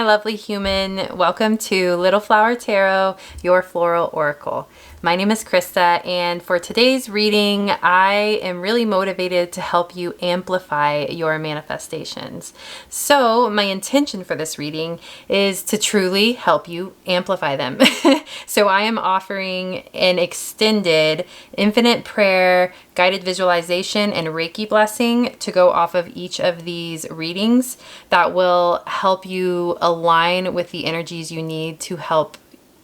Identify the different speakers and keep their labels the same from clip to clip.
Speaker 1: lovely human. Welcome to Little Flower Tarot, your floral oracle. My name is Krista, and for today's reading, I am really motivated to help you amplify your manifestations. So my intention for this reading is to truly help you amplify them. So I am offering an extended infinite prayer, guided visualization, and Reiki blessing to go off of each of these readings that will help you align with the energies you need to help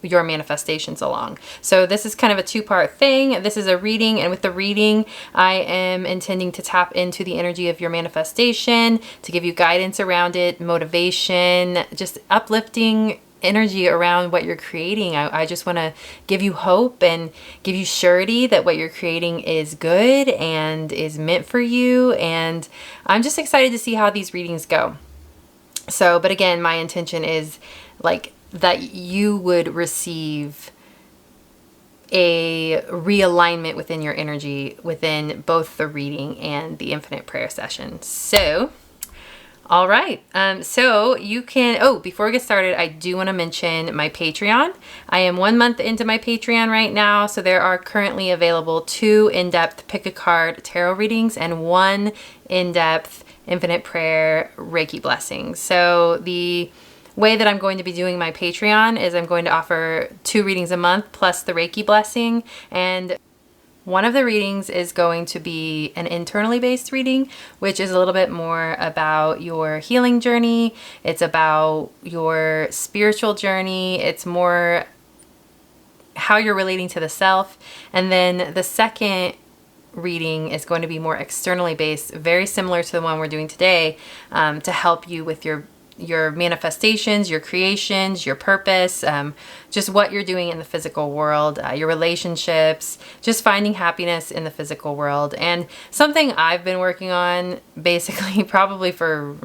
Speaker 1: your manifestations along. So this is kind of a two-part thing. This is a reading, and with the reading, I am intending to tap into the energy of your manifestation, to give you guidance around it, motivation, just uplifting energy around what you're creating. I just want to give you hope and give you surety that what you're creating is good and is meant for you. And I'm just excited to see how these readings go. So, but again, my intention is that you would receive a realignment within your energy within both the reading and the infinite prayer session. So, all right. So you can, before we get started, I do want to mention my Patreon. I am 1 month into my Patreon right now. So there are currently available 2 in-depth pick a card tarot readings and 1 in-depth infinite prayer Reiki blessing. So the way that I'm going to be doing my Patreon is I'm going to offer 2 readings a month plus the Reiki blessing, and one of the readings is going to be an internally based reading, which is a little bit more about your healing journey. It's about your spiritual journey. It's more how you're relating to the self. And then the second reading is going to be more externally based, very similar to the one we're doing today, to help you with your manifestations, your creations, your purpose, just what you're doing in the physical world, your relationships, just finding happiness in the physical world. And something I've been working on basically probably for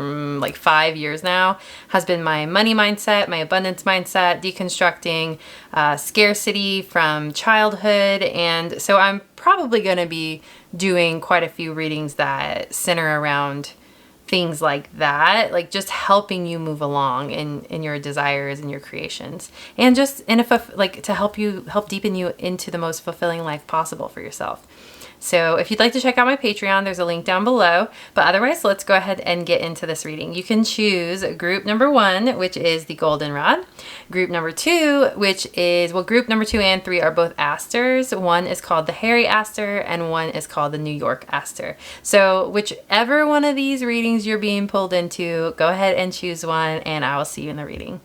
Speaker 1: 5 years now has been my money mindset, my abundance mindset, deconstructing scarcity from childhood. And so I'm probably going to be doing quite a few readings that center around things like that, like just helping you move along in your desires and your creations, and just to help deepen you into the most fulfilling life possible for yourself. So if you'd like to check out my Patreon, there's a link down below. But otherwise, let's go ahead and get into this reading. You can choose group number 1, which is the Goldenrod. Group number 2, group number 2 and 3 are both Asters. One is called the Hairy Aster and one is called the New York Aster. So whichever one of these readings you're being pulled into, go ahead and choose one, and I will see you in the reading.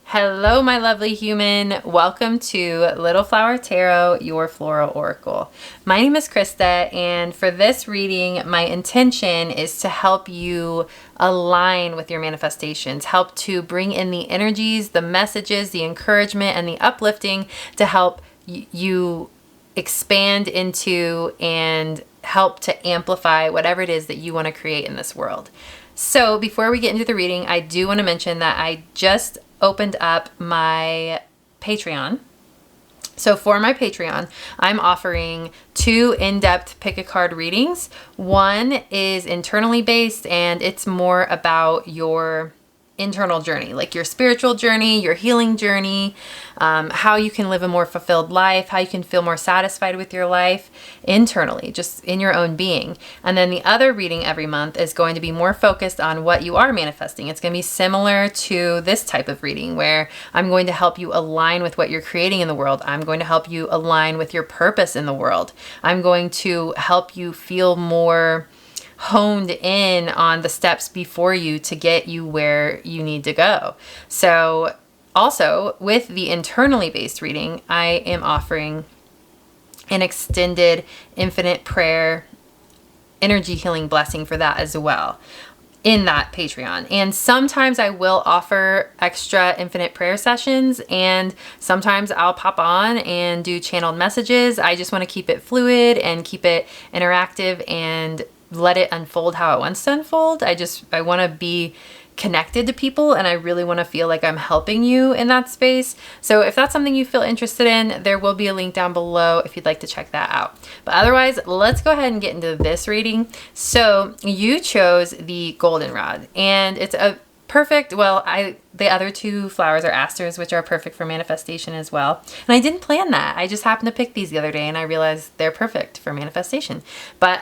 Speaker 1: Hello, my lovely human. Welcome to Little Flower Tarot, your floral oracle. My name is Krista, and for this reading, my intention is to help you align with your manifestations, help to bring in the energies, the messages, the encouragement, and the uplifting to help you expand into and help to amplify whatever it is that you want to create in this world. So before we get into the reading, I do want to mention that I just opened up my Patreon. So for my Patreon, I'm offering 2 in-depth pick a card readings. One is internally based, and it's more about your internal journey, like your spiritual journey, your healing journey, how you can live a more fulfilled life, how you can feel more satisfied with your life internally, just in your own being. And then the other reading every month is going to be more focused on what you are manifesting. It's going to be similar to this type of reading where I'm going to help you align with what you're creating in the world. I'm going to help you align with your purpose in the world. I'm going to help you feel more honed in on the steps before you to get you where you need to go. So also with the internally based reading, I am offering an extended infinite prayer energy healing blessing for that as well in that Patreon. And sometimes I will offer extra infinite prayer sessions, and sometimes I'll pop on and do channeled messages. I just want to keep it fluid and keep it interactive and let it unfold how it wants to unfold. I want to be connected to people, and I really want to feel like I'm helping you in that space. So if that's something you feel interested in, there will be a link down below if you'd like to check that out. But otherwise, let's go ahead and get into this reading. So you chose the Goldenrod, and it's a perfect. Well, the other two flowers are asters, which are perfect for manifestation as well. And I didn't plan that. I just happened to pick these the other day and I realized they're perfect for manifestation. But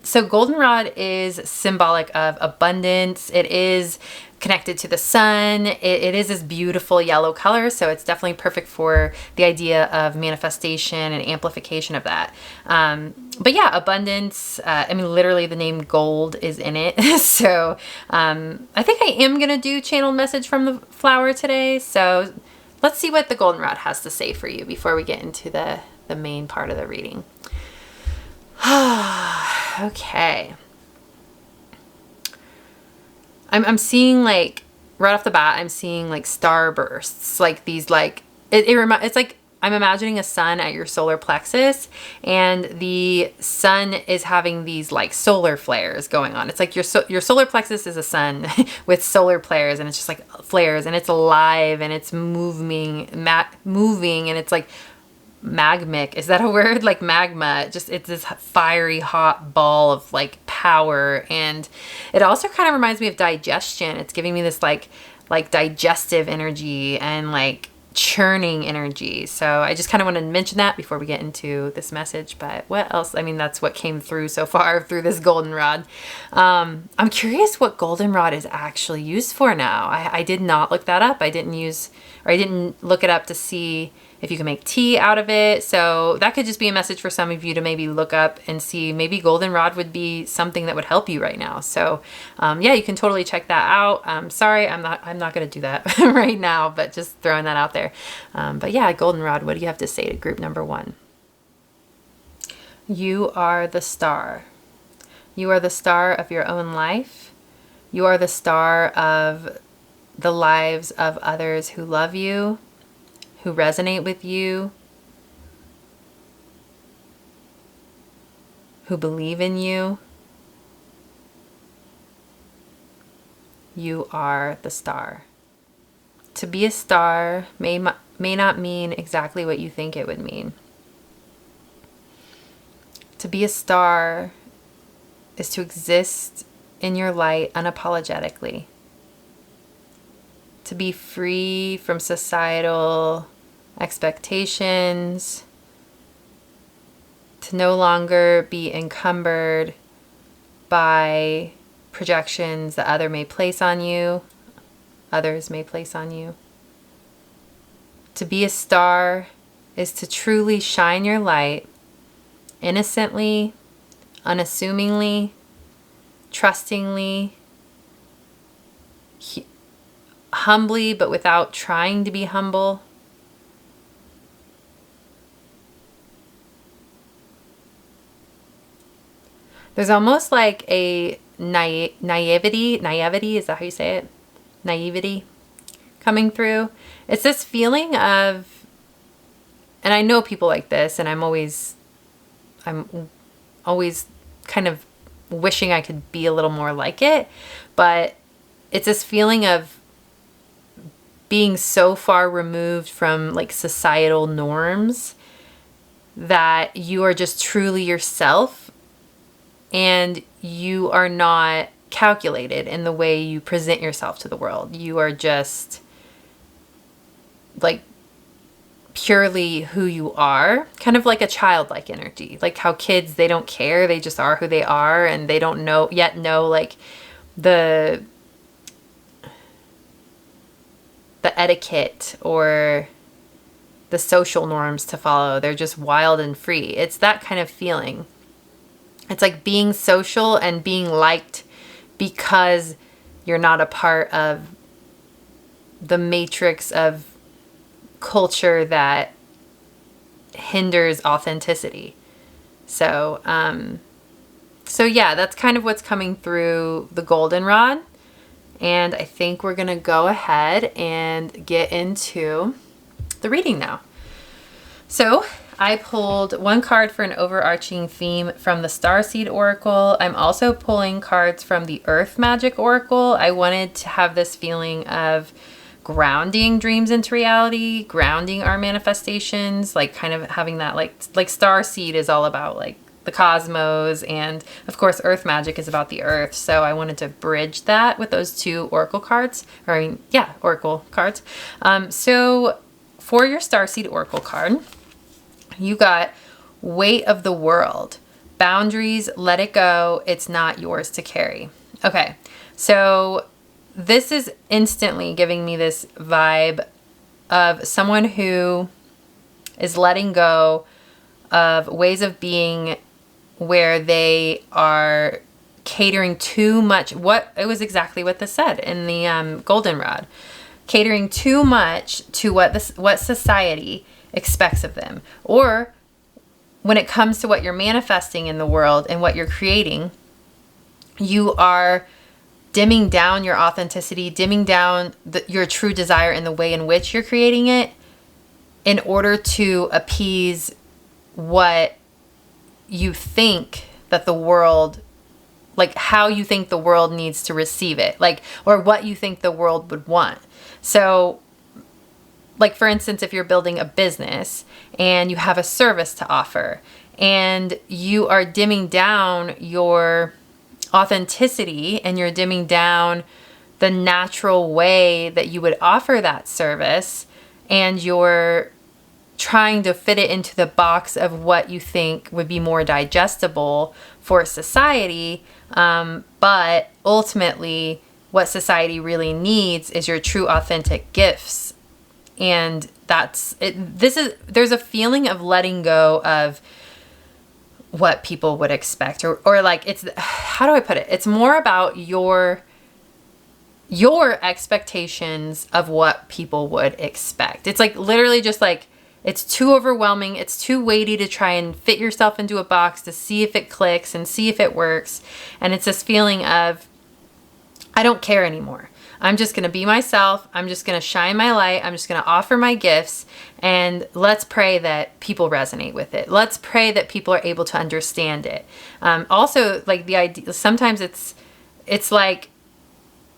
Speaker 1: so goldenrod is symbolic of abundance. It is connected to the sun. It is this beautiful yellow color, so it's definitely perfect for the idea of manifestation and amplification of that. But yeah, abundance, I mean, literally the name gold is in it. So I think I am going to do channeled message from the flower today. So let's see what the goldenrod has to say for you before we get into the main part of the reading. Okay. I'm seeing, like, right off the bat, I'm seeing like starbursts, like these, like, it's like I'm imagining a sun at your solar plexus, and the sun is having these like solar flares going on. It's like your solar plexus is a sun with solar flares, and it's just like flares, and it's alive, and it's moving, and it's like magmic. Is that a word? Like magma. Just, it's this fiery hot ball of like power. And it also kind of reminds me of digestion. It's giving me this like digestive energy and like churning energy. So I just kind of want to mention that before we get into this message. But what else? I mean, that's what came through so far through this goldenrod. I'm curious what goldenrod is actually used for now. I did not look that up. I didn't look it up to see if you can make tea out of it. So that could just be a message for some of you to maybe look up and see, maybe goldenrod would be something that would help you right now. So yeah, you can totally check that out. Sorry, I'm not going to do that right now, but just throwing that out there. But yeah, goldenrod, what do you have to say to group number 1? You are the star. You are the star of your own life. You are the star of the lives of others who love you, who resonate with you, who believe in you. You are the star. To be a star may not mean exactly what you think it would mean. To be a star is to exist in your light unapologetically. To be free from societal expectations, to no longer be encumbered by projections that others may place on you. To be a star is to truly shine your light innocently, unassumingly, trustingly, humbly, but without trying to be humble. There's almost like a naivety, is that how you say it? Naivety coming through. It's this feeling of, and I know people like this, and I'm always kind of wishing I could be a little more like it, but it's this feeling of being so far removed from like societal norms that you are just truly yourself, and you are not calculated in the way you present yourself to the world. You are just like purely who you are, kind of like a childlike energy, like how kids, they don't care, they just are who they are, and they don't know like the etiquette or the social norms to follow. They're just wild and free. It's that kind of feeling. It's like being social and being liked because you're not a part of the matrix of culture that hinders authenticity. So yeah, that's kind of what's coming through the goldenrod. And I think we're going to go ahead and get into the reading now. So I pulled one card for an overarching theme from the Starseed Oracle. I'm also pulling cards from the Earth Magic Oracle. I wanted to have this feeling of grounding dreams into reality, grounding our manifestations, like kind of having that like Starseed is all about like the cosmos, and of course earth magic is about the earth. So I wanted to bridge that with those two oracle cards, or I mean, yeah, oracle cards. So for your starseed oracle card, you got weight of the world, boundaries, let it go, it's not yours to carry. Okay, so this is instantly giving me this vibe of someone who is letting go of ways of being where they are catering too much. It was exactly what this said in the Goldenrod. Catering too much to what society expects of them. Or when it comes to what you're manifesting in the world and what you're creating, you are dimming down your authenticity, dimming down your true desire in the way in which you're creating it in order to appease what you think that the world, like how you think the world needs to receive it, like, or what you think the world would want. So, like, for instance, if you're building a business and you have a service to offer and you are dimming down your authenticity and you're dimming down the natural way that you would offer that service, and you're trying to fit it into the box of what you think would be more digestible for society, but ultimately what society really needs is your true authentic gifts. And that's it. There's a feeling of letting go of what people would expect, or like, it's, how do I put it? It's more about your expectations of what people would expect. It's like literally just like, it's too overwhelming. It's too weighty to try and fit yourself into a box to see if it clicks and see if it works. And it's this feeling of, I don't care anymore. I'm just going to be myself. I'm just going to shine my light. I'm just going to offer my gifts, and let's pray that people resonate with it. Let's pray that people are able to understand it. Also, like, the idea, sometimes it's like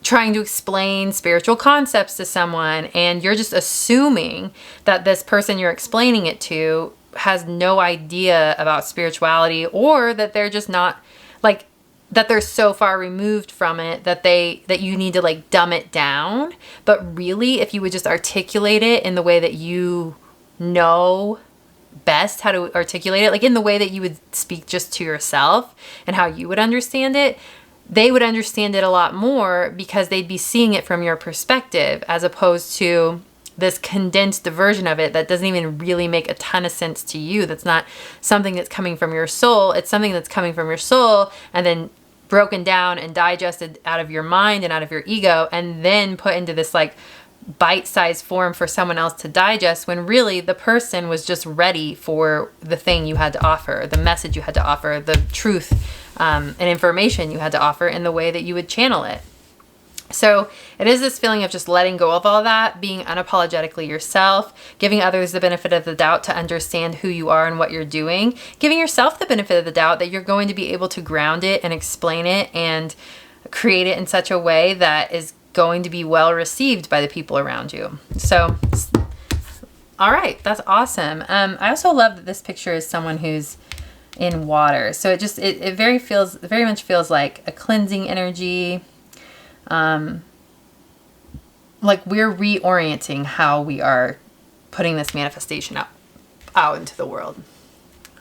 Speaker 1: trying to explain spiritual concepts to someone, and you're just assuming that this person you're explaining it to has no idea about spirituality, or that they're just not, like, that they're so far removed from it that you need to, like, dumb it down. But really, if you would just articulate it in the way that you know best how to articulate it, like in the way that you would speak just to yourself and how you would understand it, they would understand it a lot more, because they'd be seeing it from your perspective, as opposed to this condensed version of it that doesn't even really make a ton of sense to you. That's not something that's coming from your soul. It's something that's coming from your soul and then broken down and digested out of your mind and out of your ego, and then put into this like bite-sized form for someone else to digest, when really the person was just ready for the thing you had to offer, the message you had to offer, the truth and information you had to offer in the way that you would channel it. So it is this feeling of just letting go of all that, being unapologetically yourself, giving others the benefit of the doubt to understand who you are and what you're doing, giving yourself the benefit of the doubt that you're going to be able to ground it and explain it and create it in such a way that is going to be well received by the people around you. So, all right, that's awesome. I also love that this picture is someone who's in water. So it very much feels like a cleansing energy. Like we're reorienting how we are putting this manifestation out into the world.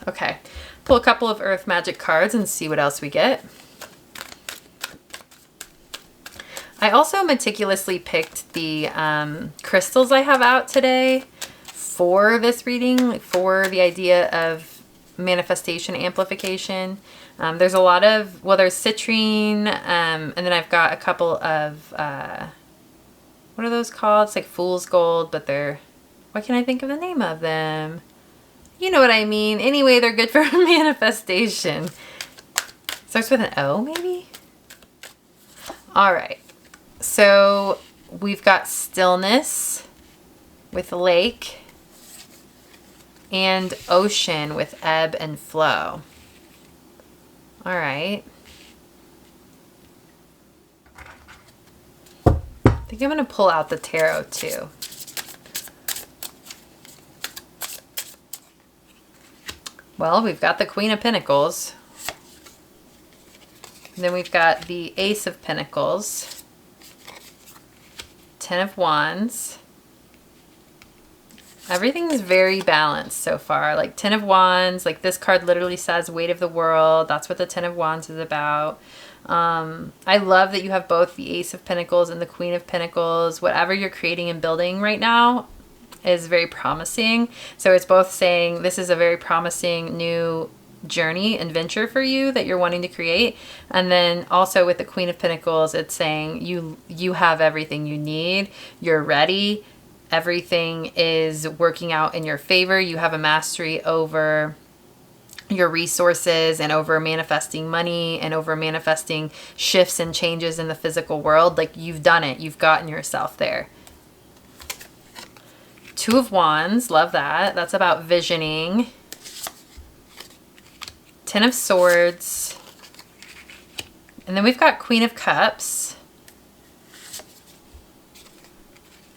Speaker 1: Okay, pull a couple of earth magic cards and see what else we get. I also meticulously picked the crystals I have out today for this reading, for the idea of manifestation amplification. There's a lot of, well, there's citrine, and then I've got a couple of, what are those called? It's like fool's gold, but they're, why can't I think of the name of them? You know what I mean. Anyway, they're good for manifestation. Starts with an O, maybe? All right. So we've got stillness with lake, and ocean with ebb and flow. All right. I think I'm going to pull out the tarot too. Well, we've got the Queen of Pentacles. Then we've got the Ace of Pentacles. Ten of Wands. Everything's very balanced so far. Like Ten of Wands, like this card literally says weight of the world. That's what the Ten of Wands is about. I love that you have both the Ace of Pentacles and the Queen of Pentacles. Whatever you're creating and building right now is very promising. So it's both saying this is a very promising new journey and venture for you that you're wanting to create. And then also with the Queen of Pentacles, it's saying you have everything you need. You're ready. Everything is working out in your favor. You have a mastery over your resources and over manifesting money and over manifesting shifts and changes in the physical world. Like you've done it. You've gotten yourself there. Two of Wands. Love that. That's about visioning. Ten of Swords. And then we've got Queen of Cups.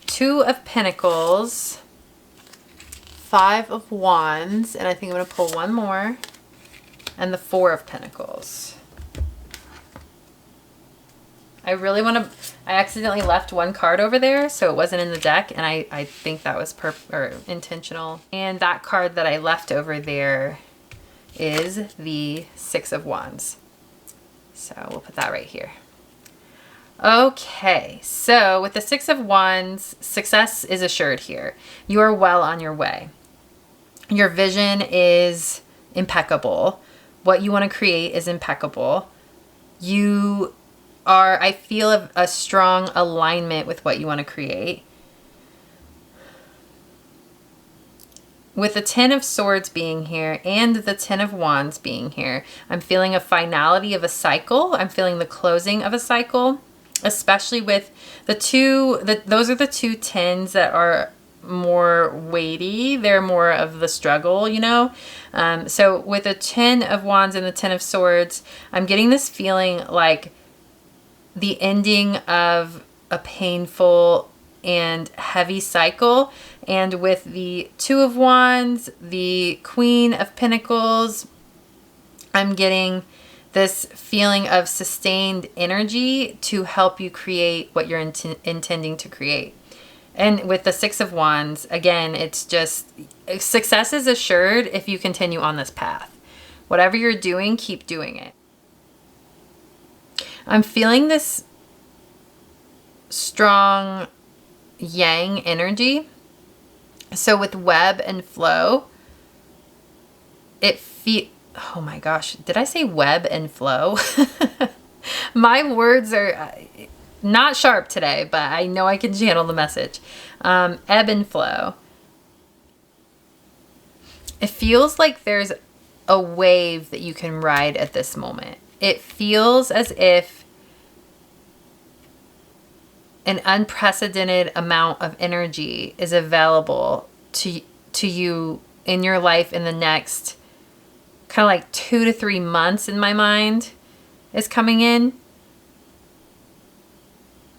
Speaker 1: Two of Pentacles. Five of Wands. And I think I'm going to pull one more. And the Four of Pentacles. I really want to... I accidentally left one card over there, so it wasn't in the deck. And I think that was intentional. And that card that I left over there is the Six of Wands. So we'll put that right here. Okay, so with the Six of Wands, success is assured here. You are well on your way. Your vision is impeccable. What you want to create is impeccable. You are, I feel a strong alignment with what you want to create. With the Ten of Swords being here and the Ten of Wands being here, I'm feeling a finality of a cycle. I'm feeling the closing of a cycle, especially with the those are the two tens that are more weighty. They're more of the struggle, you know? So with the Ten of Wands and the Ten of Swords, I'm getting this feeling like the ending of a painful and heavy cycle. And with the Two of Wands, the Queen of Pentacles, I'm getting this feeling of sustained energy to help you create what you're intending to create. And with the Six of Wands, again, it's just success is assured if you continue on this path. Whatever you're doing, keep doing it. I'm feeling this strong yang energy. So with web and flow, oh my gosh, did I say web and flow? My words are not sharp today, but I know I can channel the message. Ebb and flow. It feels like there's a wave that you can ride at this moment. It feels as if an unprecedented amount of energy is available to you in your life in the next kind of like 2 to 3 months in my mind is coming in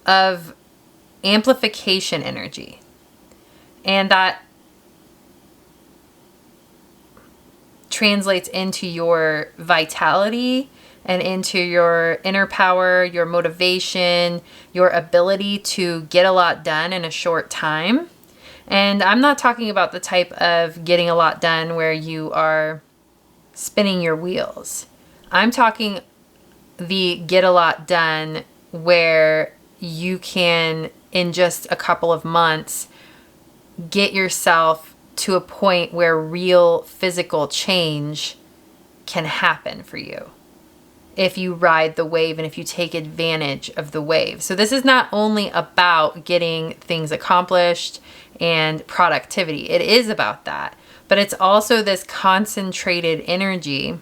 Speaker 1: of amplification energy. And that translates into your vitality and into your inner power, your motivation, your ability to get a lot done in a short time. And I'm not talking about the type of getting a lot done where you are spinning your wheels. I'm talking the get a lot done where you can, in just a couple of months, get yourself to a point where real physical change can happen for you if you ride the wave and if you take advantage of the wave. So this is not only about getting things accomplished and productivity. It is about that. But it's also this concentrated energy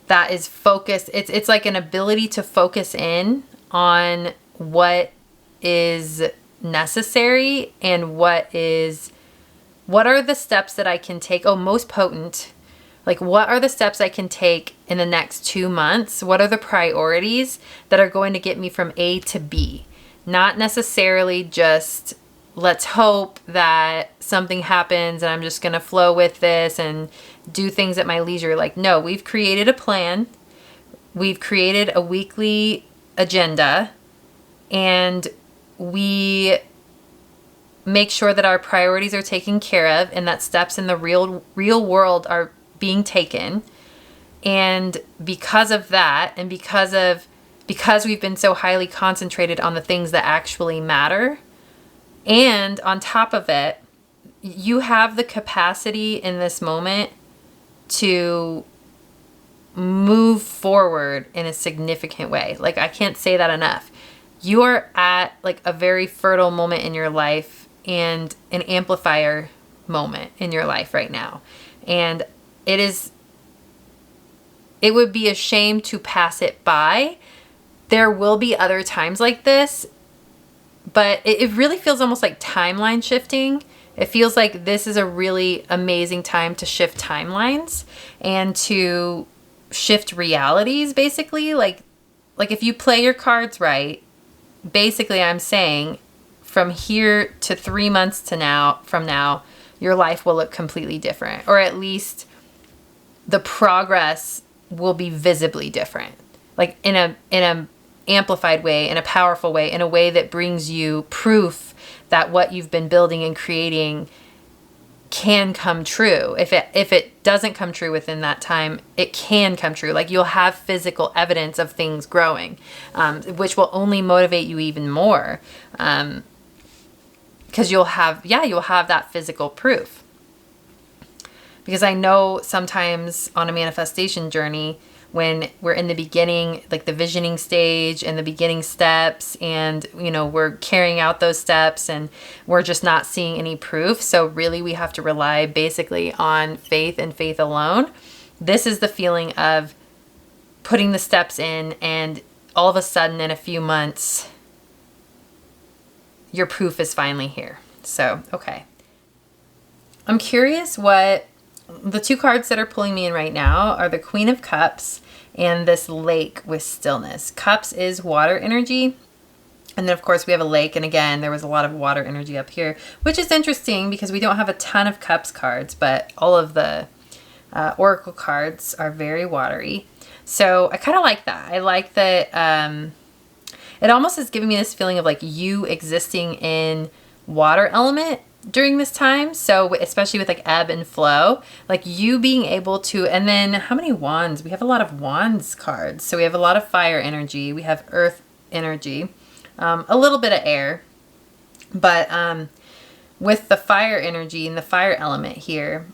Speaker 1: that is focused. It's like an ability to focus in on what is necessary and what are the steps that I can take. Oh, most potent. Like, what are the steps I can take in the next 2 months? What are the priorities that are going to get me from A to B? Not necessarily just let's hope that something happens and I'm just going to flow with this and do things at my leisure. Like, no, we've created a plan. We've created a weekly agenda, and we make sure that our priorities are taken care of and that steps in the real world are being taken. And because of that, and because we've been so highly concentrated on the things that actually matter, and on top of it, you have the capacity in this moment to move forward in a significant way. Like, I can't say that enough. You are at like a very fertile moment in your life and an amplifier moment in your life right now. And it would be a shame to pass it by. There will be other times like this, but it really feels almost like timeline shifting. It feels like this is a really amazing time to shift timelines and to shift realities, basically. Like if you play your cards right, basically I'm saying from here to 3 months from now, your life will look completely different, or at least the progress will be visibly different, like in a amplified way, in a powerful way, in a way that brings you proof that what you've been building and creating can come true. If it doesn't come true within that time, it can come true. Like, you'll have physical evidence of things growing, which will only motivate you even more, because you'll have that physical proof. Because I know sometimes on a manifestation journey, when we're in the beginning, like the visioning stage and the beginning steps, and, you know, we're carrying out those steps and we're just not seeing any proof. So really we have to rely basically on faith and faith alone. This is the feeling of putting the steps in, and all of a sudden in a few months, your proof is finally here. So, okay. I'm curious what the two cards that are pulling me in right now are the Queen of Cups and this lake with stillness. Cups is water energy. And then of course we have a lake. And again, there was a lot of water energy up here, which is interesting because we don't have a ton of Cups cards, but all of the Oracle cards are very watery. So I kind of like that. I like that it almost is giving me this feeling of like you existing in water element during this time. So especially with like ebb and flow, like you being able to, and then how many wands? We have a lot of wands cards. So we have a lot of fire energy. We have earth energy, a little bit of air, but with the fire energy and the fire element here,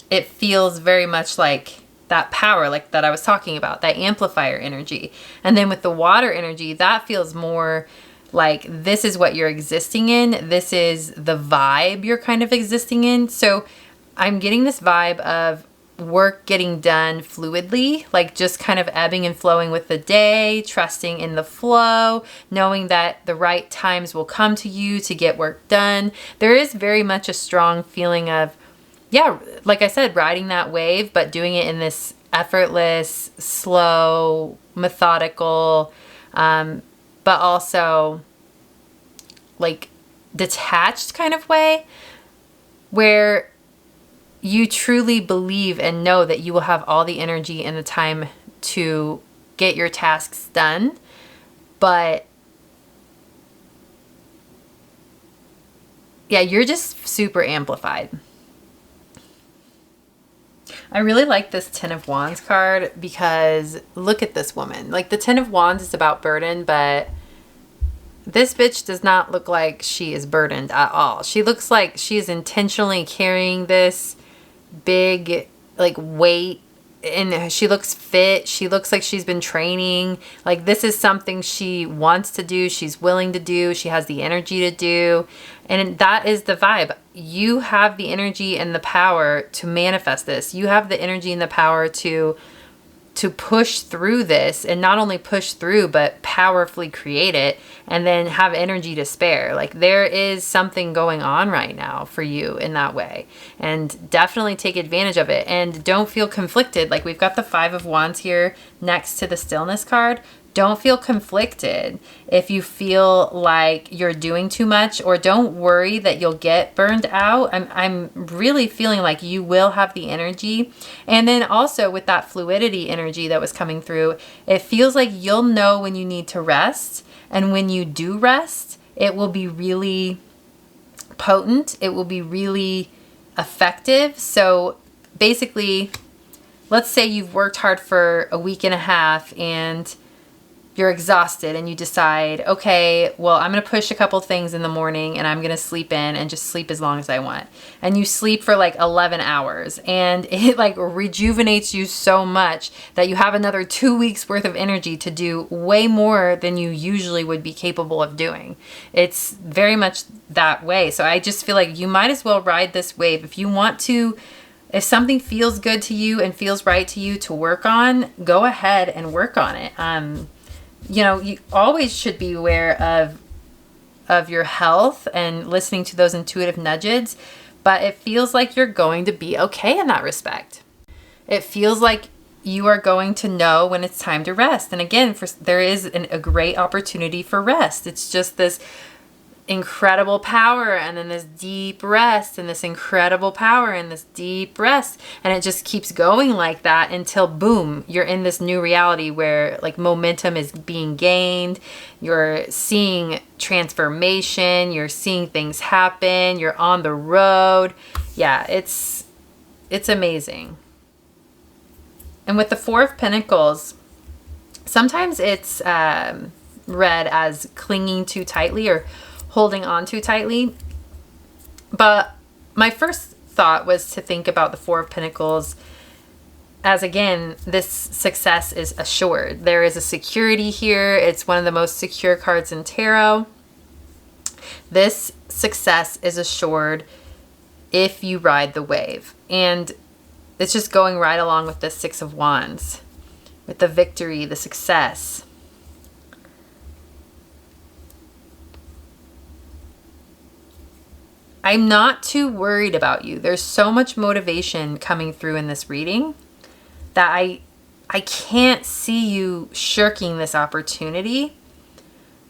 Speaker 1: it feels very much like that power, like that I was talking about, that amplifier energy. And then with the water energy, that feels more like this is what you're existing in. This is the vibe you're kind of existing in. So I'm getting this vibe of work getting done fluidly, like just kind of ebbing and flowing with the day, trusting in the flow, knowing that the right times will come to you to get work done. There is very much a strong feeling of, yeah, like I said, riding that wave, but doing it in this effortless, slow, methodical, but also like detached kind of way, where you truly believe and know that you will have all the energy and the time to get your tasks done. But yeah, you're just super amplified. I really like this Ten of Wands card because look at this woman. Like the Ten of Wands is about burden, but this bitch does not look like she is burdened at all. She looks like she is intentionally carrying this big like weight, and she looks fit. She looks like she's been training. Like this is something she wants to do. She's willing to do. She has the energy to do. And that is the vibe. You have the energy and the power to manifest this. You have the energy and the power to push through this, and not only push through, but powerfully create it and then have energy to spare. Like there is something going on right now for you in that way, and definitely take advantage of it, and don't feel conflicted. Like we've got the Five of Wands here next to the Stillness card. don't feel conflicted if you feel like you're doing too much, or don't worry that you'll get burned out. I'm really feeling like you will have the energy. And then also with that fluidity energy that was coming through, it feels like you'll know when you need to rest. And when you do rest, it will be really potent. It will be really effective. So basically, let's say you've worked hard for a week and a half and you're exhausted, and you decide, okay, well, I'm going to push a couple things in the morning and I'm going to sleep in and just sleep as long as I want. And you sleep for like 11 hours and it like rejuvenates you so much that you have another 2 weeks worth of energy to do way more than you usually would be capable of doing. It's very much that way. So I just feel like you might as well ride this wave. If you want to, if something feels good to you and feels right to you to work on, go ahead and work on it. You know, you always should be aware of your health and listening to those intuitive nudges, but it feels like you're going to be okay in that respect. It feels like you are going to know when it's time to rest. And again, there is a great opportunity for rest. It's just this incredible power and then this deep rest and this incredible power and this deep rest, and it just keeps going like that until boom, you're in this new reality where like momentum is being gained, you're seeing transformation, you're seeing things happen, you're on the road. Yeah, it's amazing. And with the Four of Pentacles, sometimes it's read as clinging too tightly or holding on too tightly. But my first thought was to think about the Four of Pentacles as, again, this success is assured. There is a security here. It's one of the most secure cards in tarot. This success is assured if you ride the wave. And it's just going right along with the Six of Wands, with the victory, the success. I'm not too worried about you. There's so much motivation coming through in this reading that I can't see you shirking this opportunity.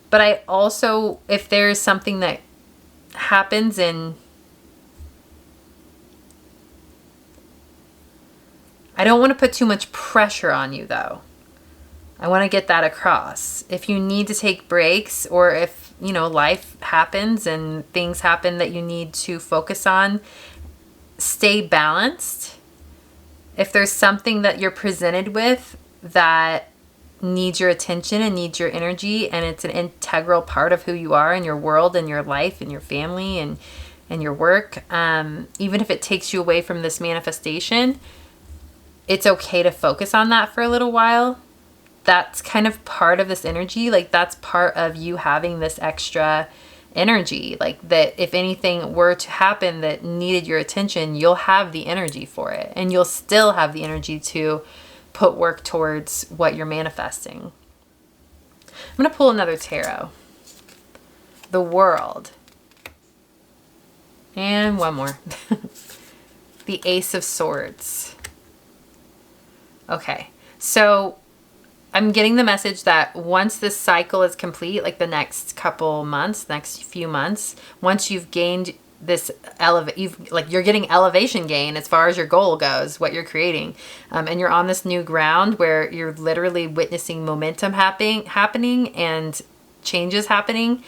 Speaker 1: But I also, if there's something that happens in, I don't want to put too much pressure on you though. I want to get that across. If you need to take breaks, or if, you know, life happens and things happen that you need to focus on, stay balanced. If there's something that you're presented with that needs your attention and needs your energy, and it's an integral part of who you are in your world and your life and your family and your work, even if it takes you away from this manifestation, it's okay to focus on that for a little while. That's kind of part of this energy. Like, that's part of you having this extra energy. Like, that if anything were to happen that needed your attention, you'll have the energy for it. And you'll still have the energy to put work towards what you're manifesting. I'm going to pull another tarot. The World. And one more. The Ace of Swords. Okay. So I'm getting the message that once this cycle is complete, like the next couple months, next few months, once you've gained this you're getting elevation gain as far as your goal goes, what you're creating, and you're on this new ground where you're literally witnessing momentum happening and changes happening,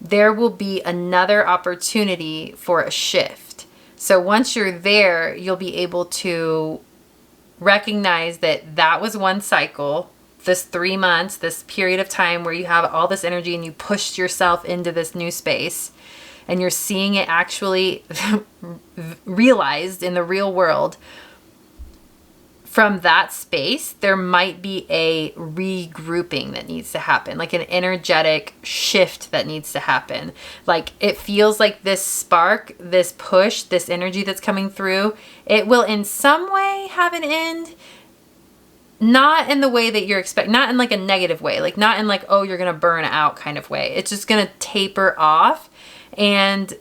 Speaker 1: there will be another opportunity for a shift. So once you're there, you'll be able to recognize that that was one cycle, this 3 months, this period of time where you have all this energy and you pushed yourself into this new space, and you're seeing it actually realized in the real world. From that space, there might be a regrouping that needs to happen, like an energetic shift that needs to happen. Like, it feels like this spark, this push, this energy that's coming through, it will in some way have an end. Not in the way that you're expecting, not in like a negative way, like not in like, oh, you're going to burn out kind of way. It's just going to taper off, and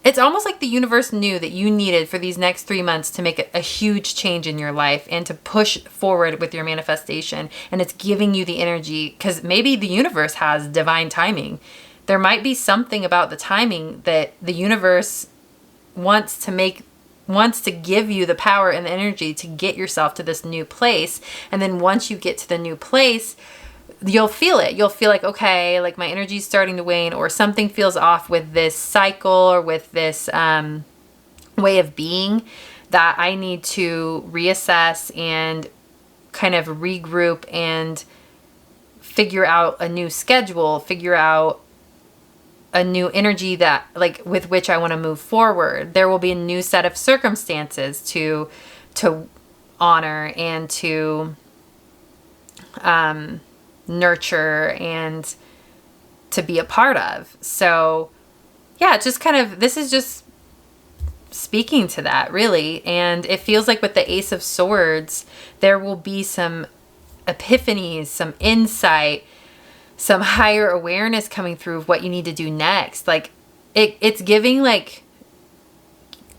Speaker 1: it's almost like the universe knew that you needed for these next 3 months to make a huge change in your life and to push forward with your manifestation. And it's giving you the energy because maybe the universe has divine timing. There might be something about the timing that the universe wants to give you the power and the energy to get yourself to this new place. And then once you get to the new place, you'll feel it. You'll feel like, okay, like my energy is starting to wane, or something feels off with this cycle or with this way of being, that I need to reassess and kind of regroup and figure out a new schedule, figure out a new energy that like with which I want to move forward. There will be a new set of circumstances to honor and to nurture and to be a part of. So yeah, just kind of, this is just speaking to that really. And it feels like with the Ace of Swords, there will be some epiphanies, some insight, some higher awareness coming through of what you need to do next. Like it's giving like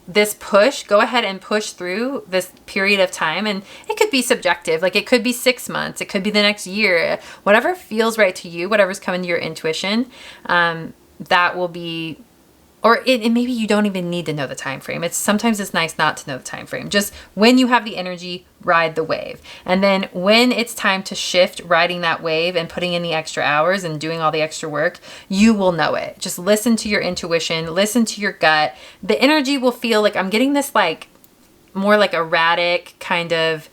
Speaker 1: this push, go ahead and push through this period of time. And it could be subjective. Like it could be 6 months. It could be the next year, whatever feels right to you, whatever's coming to your intuition. That will be, or maybe you don't even need to know the time frame. Sometimes it's nice not to know the time frame. Just when you have the energy, ride the wave. And then when it's time to shift riding that wave and putting in the extra hours and doing all the extra work, you will know it. Just listen to your intuition, listen to your gut. The energy will feel like, I'm getting this like more like erratic kind of,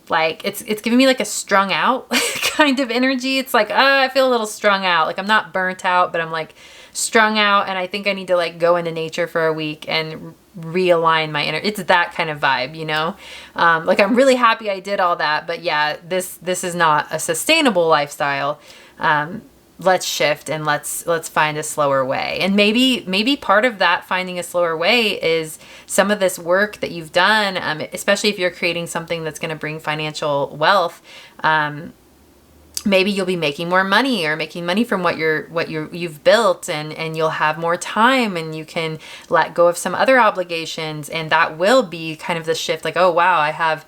Speaker 1: like it's giving me like a strung out kind of energy. It's like, I feel a little strung out. Like I'm not burnt out, but I'm like strung out, and I think I need to like go into nature for a week and realign my energy. It's that kind of vibe, you know? Like I'm really happy I did all that, but yeah, this is not a sustainable lifestyle. Let's shift and let's find a slower way. And maybe part of that finding a slower way is some of this work that you've done, especially if you're creating something that's going to bring financial wealth. Maybe you'll be making more money, or making money from what you've built, and you'll have more time, and you can let go of some other obligations, and that will be kind of the shift. Like, oh wow, I have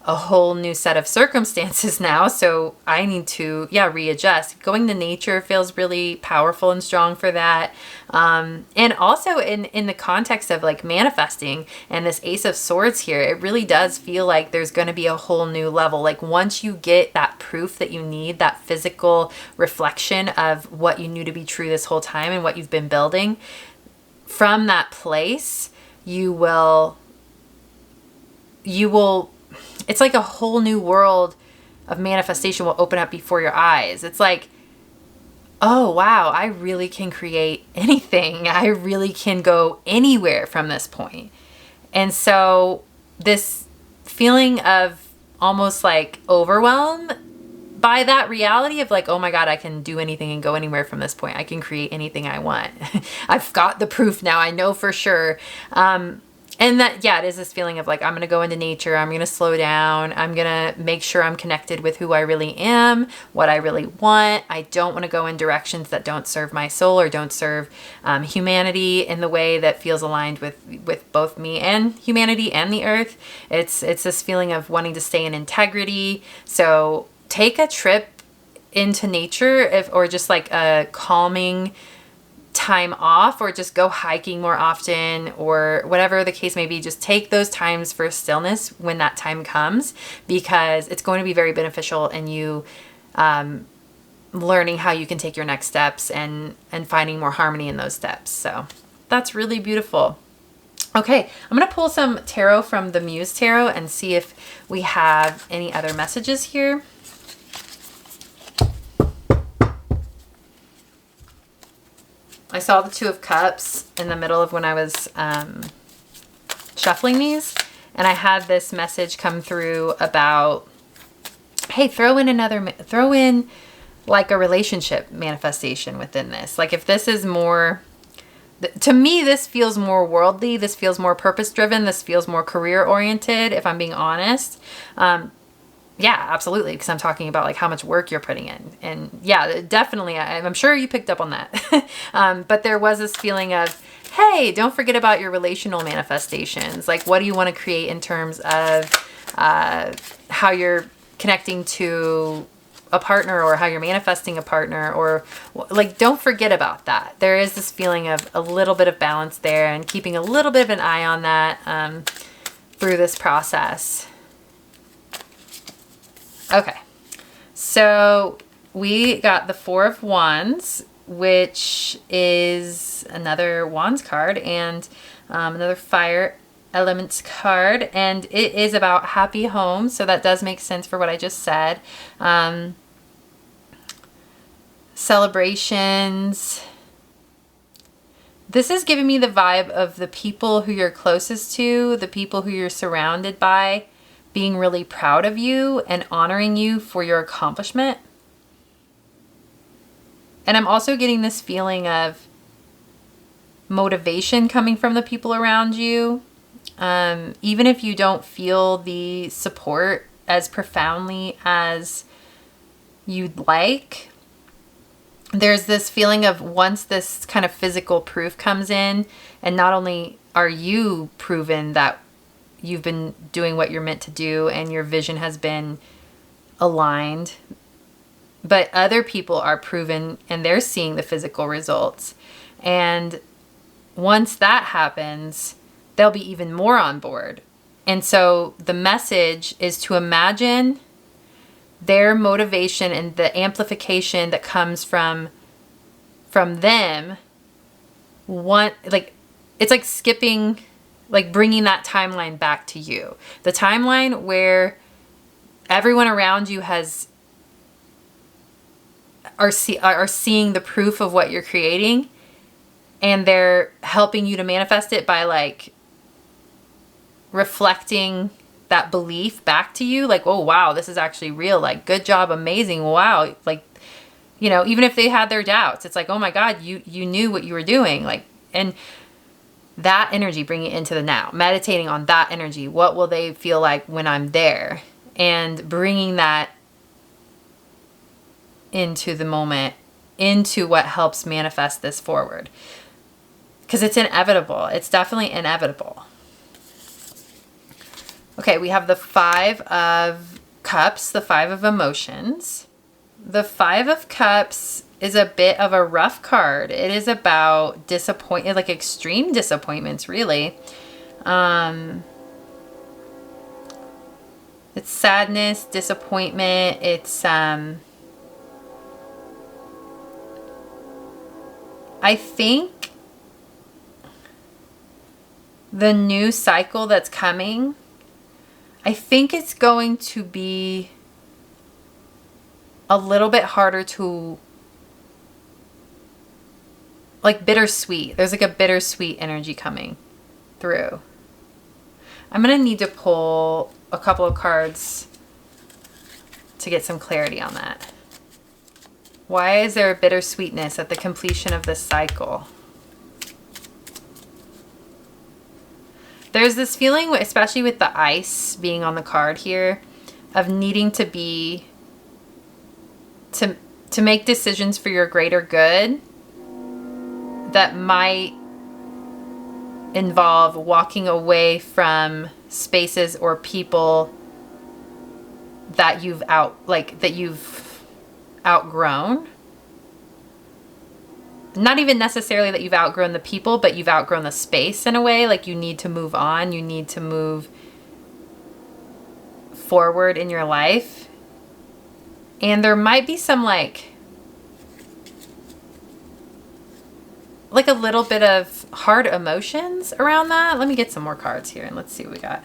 Speaker 1: a whole new set of circumstances now, so I need to readjust. Going to nature feels really powerful and strong for that. And also in the context of like manifesting and this Ace of Swords here, it really does feel like there's going to be a whole new level. Like once you get that proof that you need, that physical reflection of what you knew to be true this whole time and what you've been building, from that place, you will it's like a whole new world of manifestation will open up before your eyes. It's like, oh wow, I really can create anything. I really can go anywhere from this point. And so this feeling of almost like overwhelm by that reality of like, oh my God, I can do anything and go anywhere from this point. I can create anything I want. I've got the proof now. I know for sure. And that, it is this feeling of like, I'm going to go into nature. I'm going to slow down. I'm going to make sure I'm connected with who I really am, what I really want. I don't want to go in directions that don't serve my soul or don't serve humanity in the way that feels aligned with both me and humanity and the earth. It's this feeling of wanting to stay in integrity. So take a trip into nature, or just like a calming time off, or just go hiking more often, or whatever the case may be. Just take those times for stillness when that time comes, because it's going to be very beneficial in you learning how you can take your next steps and finding more harmony in those steps. So that's really beautiful. Okay, I'm going to pull some tarot from the Muse Tarot and see if we have any other messages here. I saw the Two of Cups in the middle of when I was shuffling these, and I had this message come through about, hey, throw in like a relationship manifestation within this. Like if this is more, to me, this feels more worldly. This feels more purpose-driven. This feels more career-oriented, if I'm being honest. Yeah, absolutely. Because I'm talking about like how much work you're putting in. And yeah, definitely. I'm sure you picked up on that. But there was this feeling of hey, don't forget about your relational manifestations. Like, what do you want to create in terms of how you're connecting to a partner, or how you're manifesting a partner, or like, don't forget about that. There is this feeling of a little bit of balance there, and keeping a little bit of an eye on that through this process. Okay, so we got the Four of Wands, which is another Wands card, and another fire elements card, and it is about happy homes, so that does make sense for what I just said. Celebrations. This is giving me the vibe of the people who you're closest to, the people who you're surrounded by, being really proud of you and honoring you for your accomplishment. And I'm also getting this feeling of motivation coming from the people around you. Even if you don't feel the support as profoundly as you'd like, there's this feeling of, once this kind of physical proof comes in, and not only are you proven that you've been doing what you're meant to do and your vision has been aligned, but other people are proven and they're seeing the physical results. And once that happens, they'll be even more on board. And so the message is to imagine their motivation and the amplification that comes from them. It's like skipping, like bringing that timeline back to you. The timeline where everyone around you are seeing the proof of what you're creating, and they're helping you to manifest it by like reflecting that belief back to you. Like, oh wow, this is actually real. Like, good job, amazing, wow. Like, you know, even if they had their doubts, it's like, oh my God, you knew what you were doing. Like, and that energy, bring it into the now, meditating on that energy. What will they feel like when I'm there? And bringing that into the moment, into what helps manifest this forward. Because it's inevitable. It's definitely inevitable. Okay, we have the Five of Cups, the Five of Emotions. The Five of Cups is a bit of a rough card. It is about disappointment, like extreme disappointments, really. It's sadness, disappointment. It's I think the new cycle that's coming, I think it's going to be a little bit harder to, like, bittersweet. There's like a bittersweet energy coming through. I'm going to need to pull a couple of cards to get some clarity on that. Why is there a bittersweetness at the completion of this cycle? There's this feeling, especially with the ice being on the card here, of needing to be, to make decisions for your greater good that might involve walking away from spaces or people that you've outgrown. Not even necessarily that you've outgrown the people, but you've outgrown the space in a way. Like, you need to move on. You need to move forward in your life. And there might be some like a little bit of hard emotions around that. Let me get some more cards here and let's see what we got.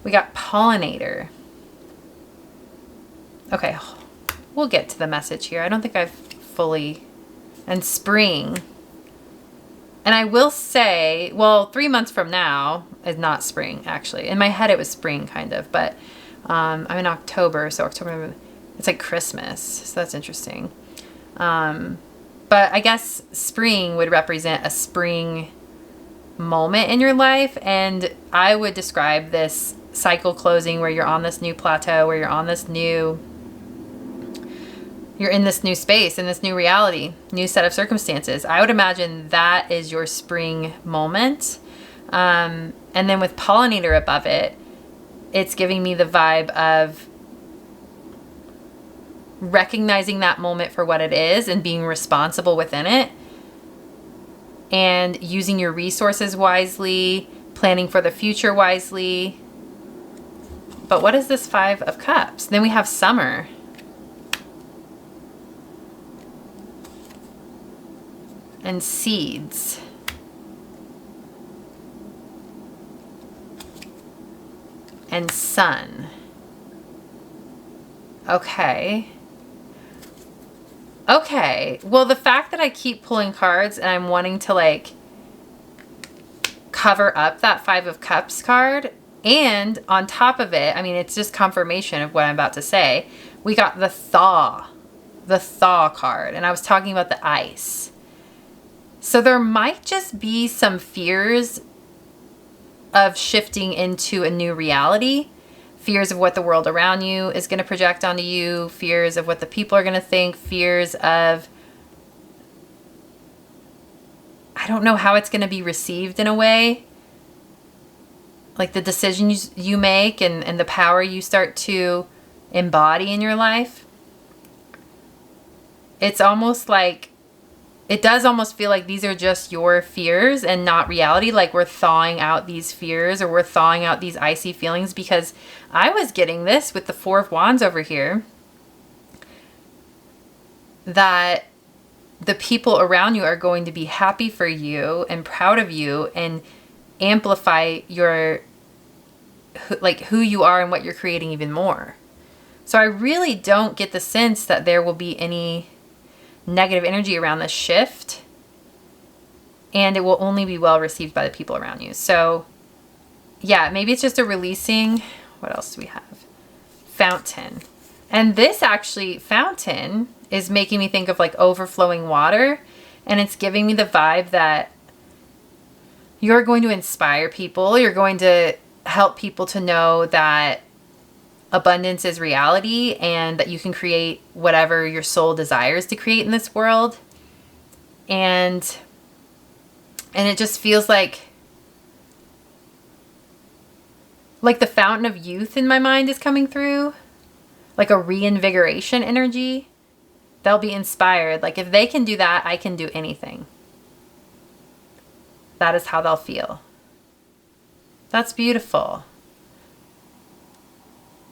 Speaker 1: We got Pollinator. Okay, we'll get to the message here. I don't think I've fully... And Spring. And I will say, well, 3 months from now is not spring, actually. In my head, it was spring, kind of. But I'm in October, so October, it's like Christmas. So that's interesting. But I guess spring would represent a spring moment in your life. And I would describe this cycle closing where you're on this new plateau, where you're on this new... you're in this new space, in this new reality, new set of circumstances. I would imagine that is your spring moment. And then with pollinator above it, it's giving me the vibe of recognizing that moment for what it is and being responsible within it, and using your resources wisely, planning for the future wisely. But what is this 5 of Cups? Then we have summer. And seeds. And sun. Okay. Okay. Well, the fact that I keep pulling cards and I'm wanting to like cover up that 5 of Cups card, and on top of it, I mean, it's just confirmation of what I'm about to say. We got the thaw card, and I was talking about the ice. So there might just be some fears of shifting into a new reality. Fears of what the world around you is going to project onto you. Fears of what the people are going to think. Fears of, I don't know how it's going to be received in a way. Like the decisions you make and the power you start to embody in your life. It's almost like, it does almost feel like these are just your fears and not reality. Like we're thawing out these fears, or we're thawing out these icy feelings, because I was getting this with the 4 of Wands over here, that the people around you are going to be happy for you and proud of you and amplify your, like who you are and what you're creating even more. So I really don't get the sense that there will be any negative energy around this shift, and it will only be well received by the people around you. So yeah, maybe it's just a releasing. What else do we have? Fountain. And this actually, fountain, is making me think of like overflowing water, and it's giving me the vibe that you're going to inspire people. You're going to help people to know that abundance is reality, and that you can create whatever your soul desires to create in this world. And it just feels like the fountain of youth in my mind is coming through, like a reinvigoration energy. They'll be inspired. Like if they can do that, I can do anything. That is how they'll feel. That's beautiful.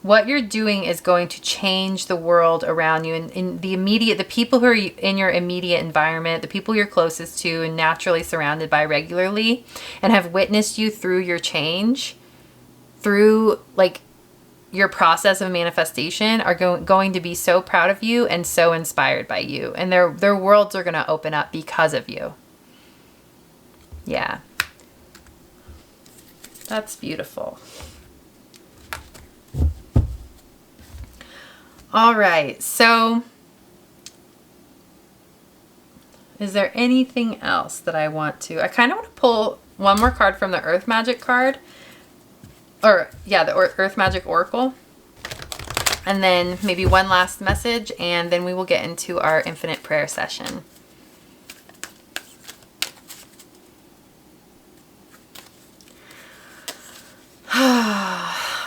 Speaker 1: What you're doing is going to change the world around you, and in the people who are in your immediate environment, the people you're closest to and naturally surrounded by regularly, and have witnessed you through your change, through like your process of manifestation, are going to be so proud of you and so inspired by you, and their worlds are going to open up because of you. Yeah. That's beautiful. All right, so is there anything else that I want to? I kind of want to pull one more card from the Earth Magic card. Or, yeah, the Earth Magic Oracle. And then maybe one last message, and then we will get into our infinite prayer session.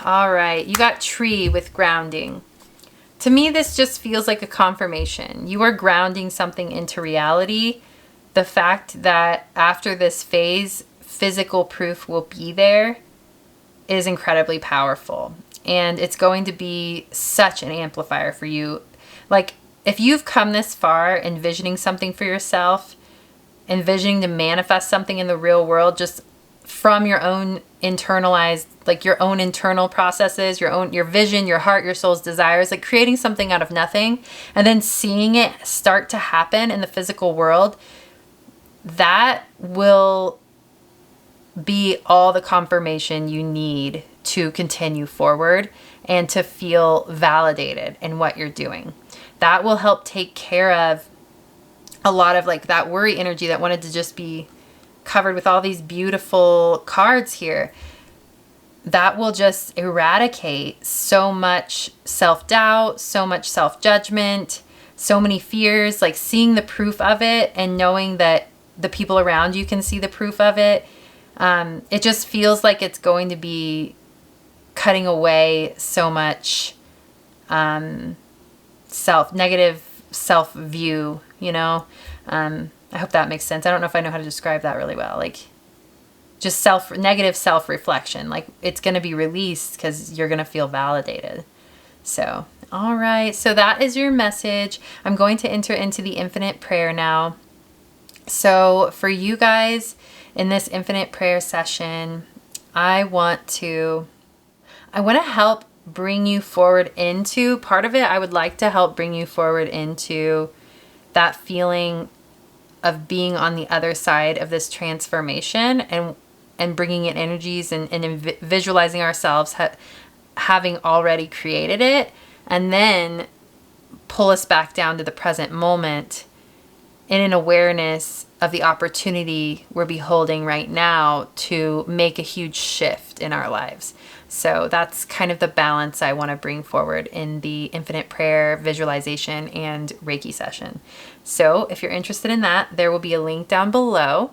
Speaker 1: All right, you got tree with grounding. To me, this just feels like a confirmation. You are grounding something into reality. The fact that after this phase, physical proof will be there is incredibly powerful. And it's going to be such an amplifier for you. Like, if you've come this far envisioning something for yourself, envisioning to manifest something in the real world, just from your own internalized, like your own internal processes, your vision, your heart, your soul's desires, like creating something out of nothing and then seeing it start to happen in the physical world, that will be all the confirmation you need to continue forward and to feel validated in what you're doing. That will help take care of a lot of like that worry energy that wanted to just be covered with all these beautiful cards here. That will just eradicate so much self-doubt, so much self-judgment, so many fears, like seeing the proof of it and knowing that the people around you can see the proof of it. It just feels like it's going to be cutting away so much negative self view, you know? I hope that makes sense. I don't know if I know how to describe that really well. Like just negative self-reflection. Like it's going to be released because you're going to feel validated. So, all right. So that is your message. I'm going to enter into the infinite prayer now. So for you guys in this infinite prayer session, I want to help bring you forward into part of it. I would like to help bring you forward into that feeling of being on the other side of this transformation and bringing in energies and visualizing ourselves having already created it, and then pull us back down to the present moment in an awareness of the opportunity we're beholding right now to make a huge shift in our lives. So that's kind of the balance I want to bring forward in the infinite prayer, visualization, and Reiki session. So if you're interested in that, there will be a link down below.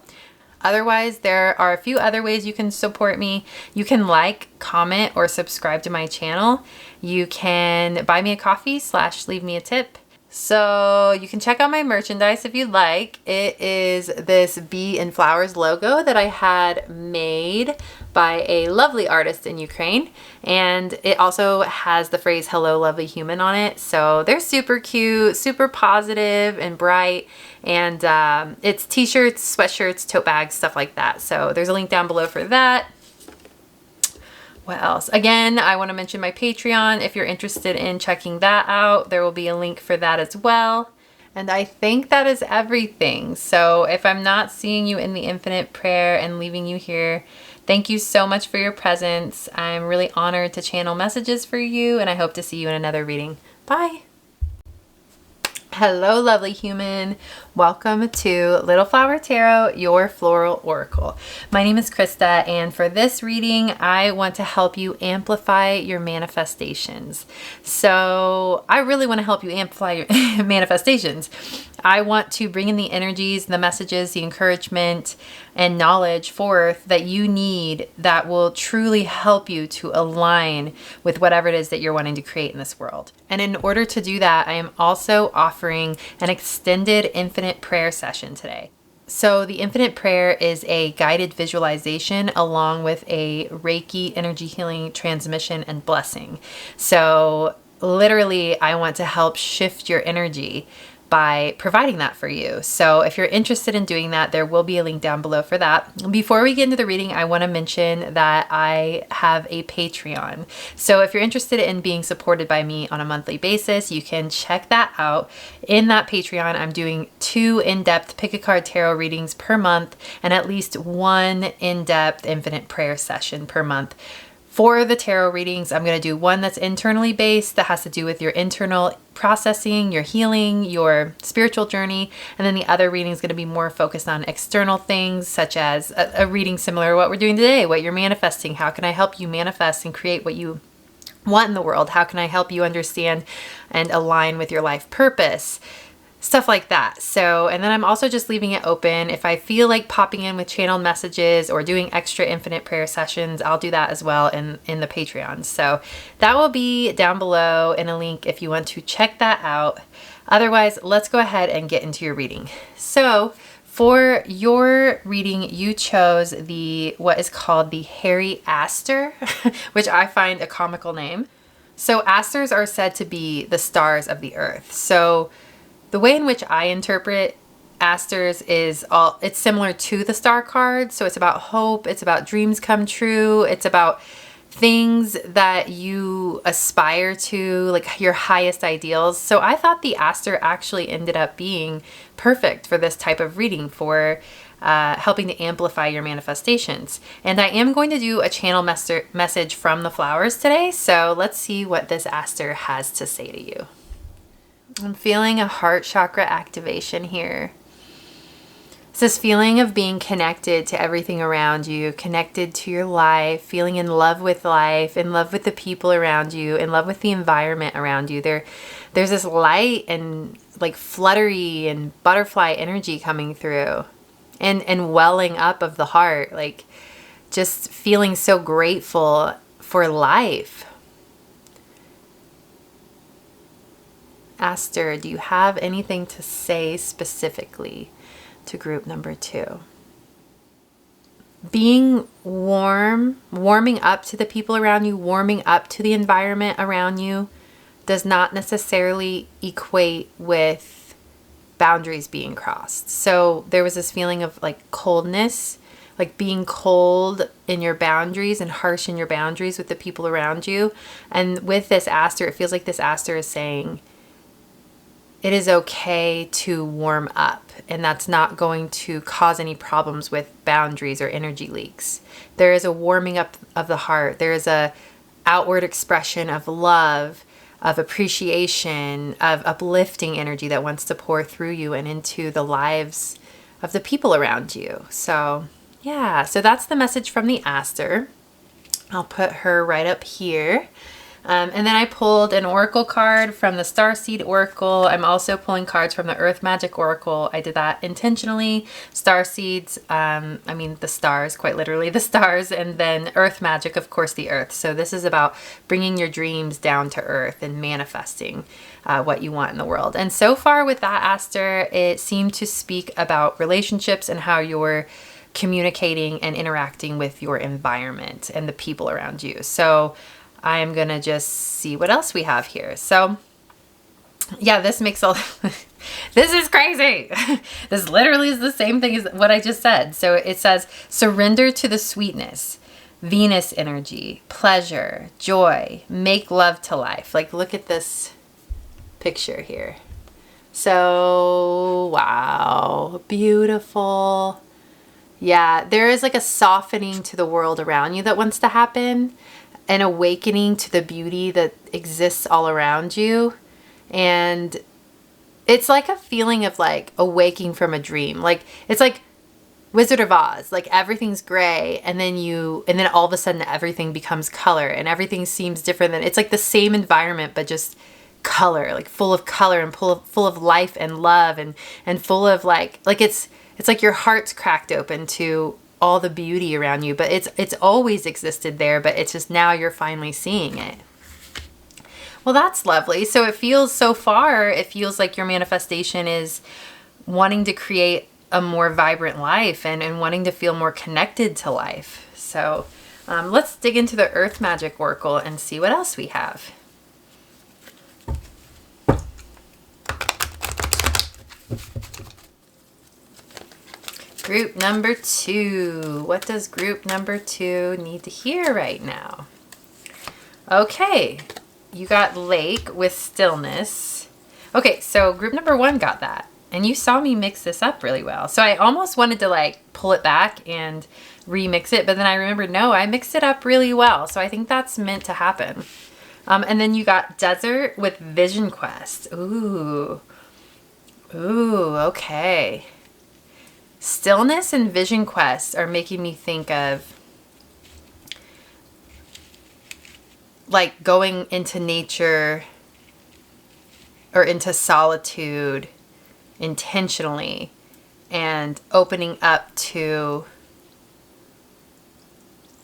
Speaker 1: Otherwise, there are a few other ways you can support me. You can like, comment, or subscribe to my channel. You can buy me a coffee / leave me a tip. So you can check out my merchandise if you'd like. It is this bee and flowers logo that I had made by a lovely artist in Ukraine. And it also has the phrase "Hello, lovely human" on it. So they're super cute, super positive and bright. And it's t-shirts, sweatshirts, tote bags, stuff like that. So there's a link down below for that. What else? Again, I want to mention my Patreon. If you're interested in checking that out, there will be a link for that as well. And I think that is everything. So if I'm not seeing you in the infinite prayer and leaving you here, thank you so much for your presence. I'm really honored to channel messages for you, and I hope to see you in another reading. Bye. Hello, lovely human. Welcome to Little Flower Tarot, your floral oracle. My name is Krista, and for this reading, I want to help you amplify your manifestations. So I really want to help you amplify your manifestations. I want to bring in the energies, the messages, the encouragement, and knowledge forth that you need that will truly help you to align with whatever it is that you're wanting to create in this world. And in order to do that, I am also offering an extended infinite prayer session today. So the infinite prayer is a guided visualization along with a Reiki energy healing transmission and blessing. So literally, I want to help shift your energy by providing that for you. So if you're interested in doing that, there will be a link down below for that. Before we get into the reading, I want to mention that I have a Patreon. So if you're interested in being supported by me on a monthly basis, you can check that out. In that Patreon, I'm doing 2 in-depth pick a card tarot readings per month and at least 1 in-depth infinite prayer session per month. For the tarot readings, I'm going to do one that's internally based that has to do with your internal processing, your healing, your spiritual journey. And then the other reading is going to be more focused on external things, such as a reading similar to what we're doing today, what you're manifesting. How can I help you manifest and create what you want in the world? How can I help you understand and align with your life purpose? Stuff like that. So, and then I'm also just leaving it open. If I feel like popping in with channeled messages or doing extra infinite prayer sessions, I'll do that as well in the Patreon. So that will be down below in a link if you want to check that out. Otherwise, let's go ahead and get into your reading. So for your reading, you chose what is called the hairy Aster, which I find a comical name. So Asters are said to be the stars of the earth. So the way in which I interpret Asters is it's similar to the star card. So it's about hope. It's about dreams come true. It's about things that you aspire to, like your highest ideals. So I thought the Aster actually ended up being perfect for this type of reading for helping to amplify your manifestations. And I am going to do a channel message from the flowers today. So let's see what this Aster has to say to you. I'm feeling a heart chakra activation here. It's this feeling of being connected to everything around you, connected to your life, feeling in love with life, in love with the people around you, in love with the environment around you. There's this light and like fluttery and butterfly energy coming through, and welling up of the heart, like just feeling so grateful for life. Aster, do you have anything to say specifically to group number 2? Being warming up to the people around you, warming up to the environment around you does not necessarily equate with boundaries being crossed. So there was this feeling of like coldness, like being cold in your boundaries and harsh in your boundaries with the people around you. And with this Aster, it feels like this Aster is saying, it is okay to warm up, and that's not going to cause any problems with boundaries or energy leaks. There is a warming up of the heart. There is a outward expression of love, of appreciation, of uplifting energy that wants to pour through you and into the lives of the people around you. So yeah, so that's the message from the Aster. I'll put her right up here. And then I pulled an oracle card from the Starseed Oracle. I'm also pulling cards from the Earth Magic Oracle. I did that intentionally. Starseeds, I mean the stars, quite literally the stars, and then Earth Magic, of course, the earth. So this is about bringing your dreams down to earth and manifesting what you want in the world. And so far with that Aster, it seemed to speak about relationships and how you're communicating and interacting with your environment and the people around you. So I am going to just see what else we have here. So yeah, this makes all, this is crazy. This literally is the same thing as what I just said. So it says, surrender to the sweetness, Venus energy, pleasure, joy, make love to life. Like, look at this picture here. So, wow, beautiful. Yeah, there is like a softening to the world around you that wants to happen. An awakening to the beauty that exists all around you. And it's like a feeling of like awaking from a dream. Like, it's like Wizard of Oz, like everything's gray and then all of a sudden everything becomes color and everything seems different. It's like the same environment, but just color, like full of color and full of life and love and full of like it's like your heart's cracked open to all the beauty around you, but it's always existed there, but it's just now you're finally seeing it. Well, that's lovely. So it feels so far, it feels like your manifestation is wanting to create a more vibrant life and wanting to feel more connected to life. So let's dig into the Earth Magic Oracle and see what else we have. Group number 2. What does group number 2 need to hear right now? Okay, you got lake with stillness. Okay, so group number 1 got that. And you saw me mix this up really well. So I almost wanted to like pull it back and remix it, but then I remembered, no, I mixed it up really well. So I think that's meant to happen. And then you got desert with vision quest. Ooh, okay. Stillness and vision quest are making me think of like going into nature or into solitude intentionally and opening up to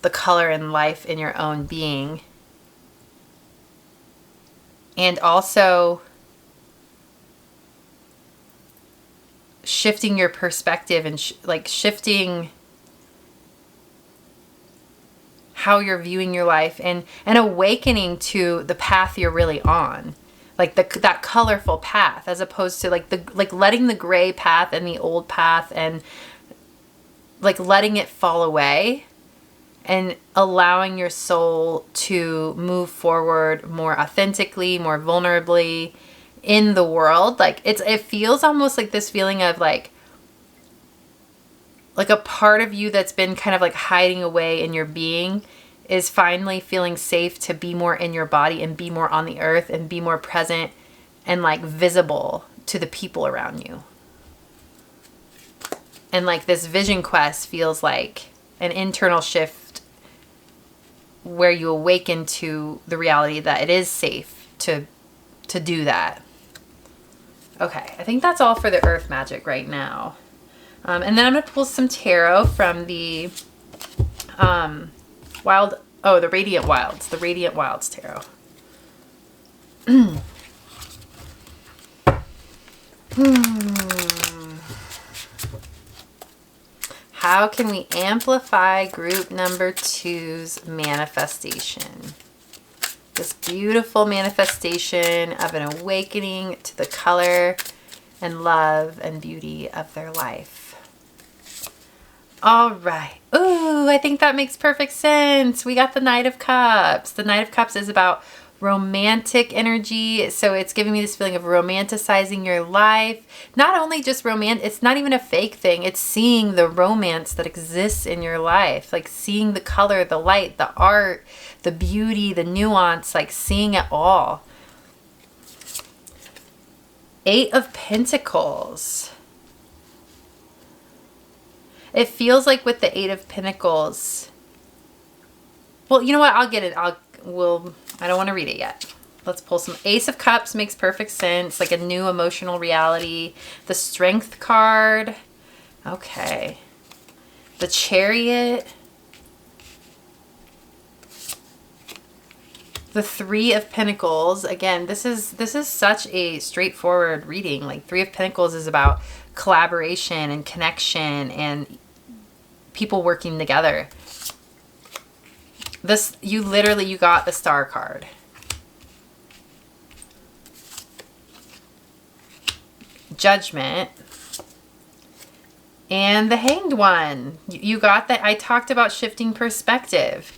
Speaker 1: the color and life in your own being. And also shifting your perspective and like shifting how you're viewing your life and awakening to the path you're really on, like that colorful path, as opposed to like letting the gray path and the old path and like letting it fall away and allowing your soul to move forward more authentically, more vulnerably in the world. Like it feels almost like this feeling of like a part of you that's been kind of like hiding away in your being is finally feeling safe to be more in your body and be more on the earth and be more present and like visible to the people around you. And like this vision quest feels like an internal shift where you awaken to the reality that it is safe to do that. Okay, I think that's all for the earth magic right now. And then I'm going to pull some tarot from the the Radiant Wilds. The Radiant Wilds tarot. How can we amplify group number 2's manifestation? This beautiful manifestation of an awakening to the color and love and beauty of their life. All right. Ooh, I think that makes perfect sense. We got the Knight of Cups. The Knight of Cups is about romantic energy. So it's giving me this feeling of romanticizing your life. Not only just it's not even a fake thing. It's seeing the romance that exists in your life. Like seeing the color, the light, the art, the beauty, the nuance, like seeing it all. 8 of Pentacles. It feels like with the 8 of Pentacles. Well, you know what? I'll get it. I don't want to read it yet. Let's pull some. Ace of Cups makes perfect sense. Like a new emotional reality. The Strength card. Okay. The Chariot. The 3 of Pentacles. Again, this is such a straightforward reading. Like 3 of Pentacles is about collaboration and connection and people working together. You got the Star card. Judgment. And the Hanged One. You got that. I talked about shifting perspective.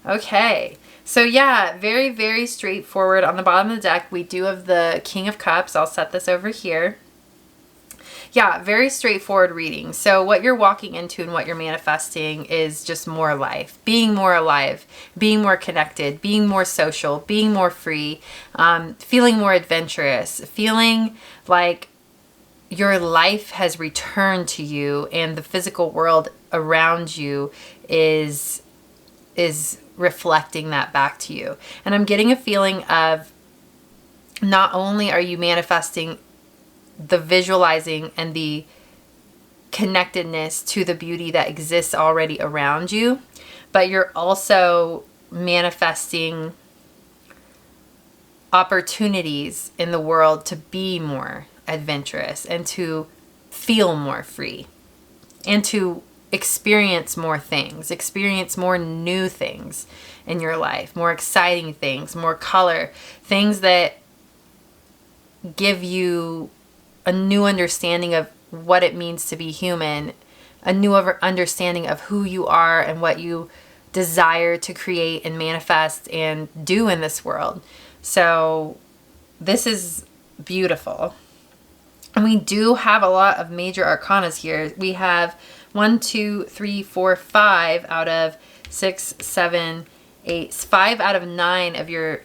Speaker 1: Okay. So yeah, very, very straightforward. On the bottom of the deck, we do have the King of Cups. I'll set this over here. Yeah, very straightforward reading. So what you're walking into and what you're manifesting is just more life, being more alive, being more connected, being more social, being more free, feeling more adventurous, feeling like your life has returned to you and the physical world around you is reflecting that back to you. And I'm getting a feeling of not only are you manifesting the visualizing and the connectedness to the beauty that exists already around you, but you're also manifesting opportunities in the world to be more adventurous and to feel more free and to experience more things, experience more new things in your life, more exciting things, more color, things that give you a new understanding of what it means to be human, a new understanding of who you are and what you desire to create and manifest and do in this world. So this is beautiful. And we do have a lot of major arcanas here. We have 1, 2, 3, 4, 5 out of 6, 7, 8, 5 out of 9 of your,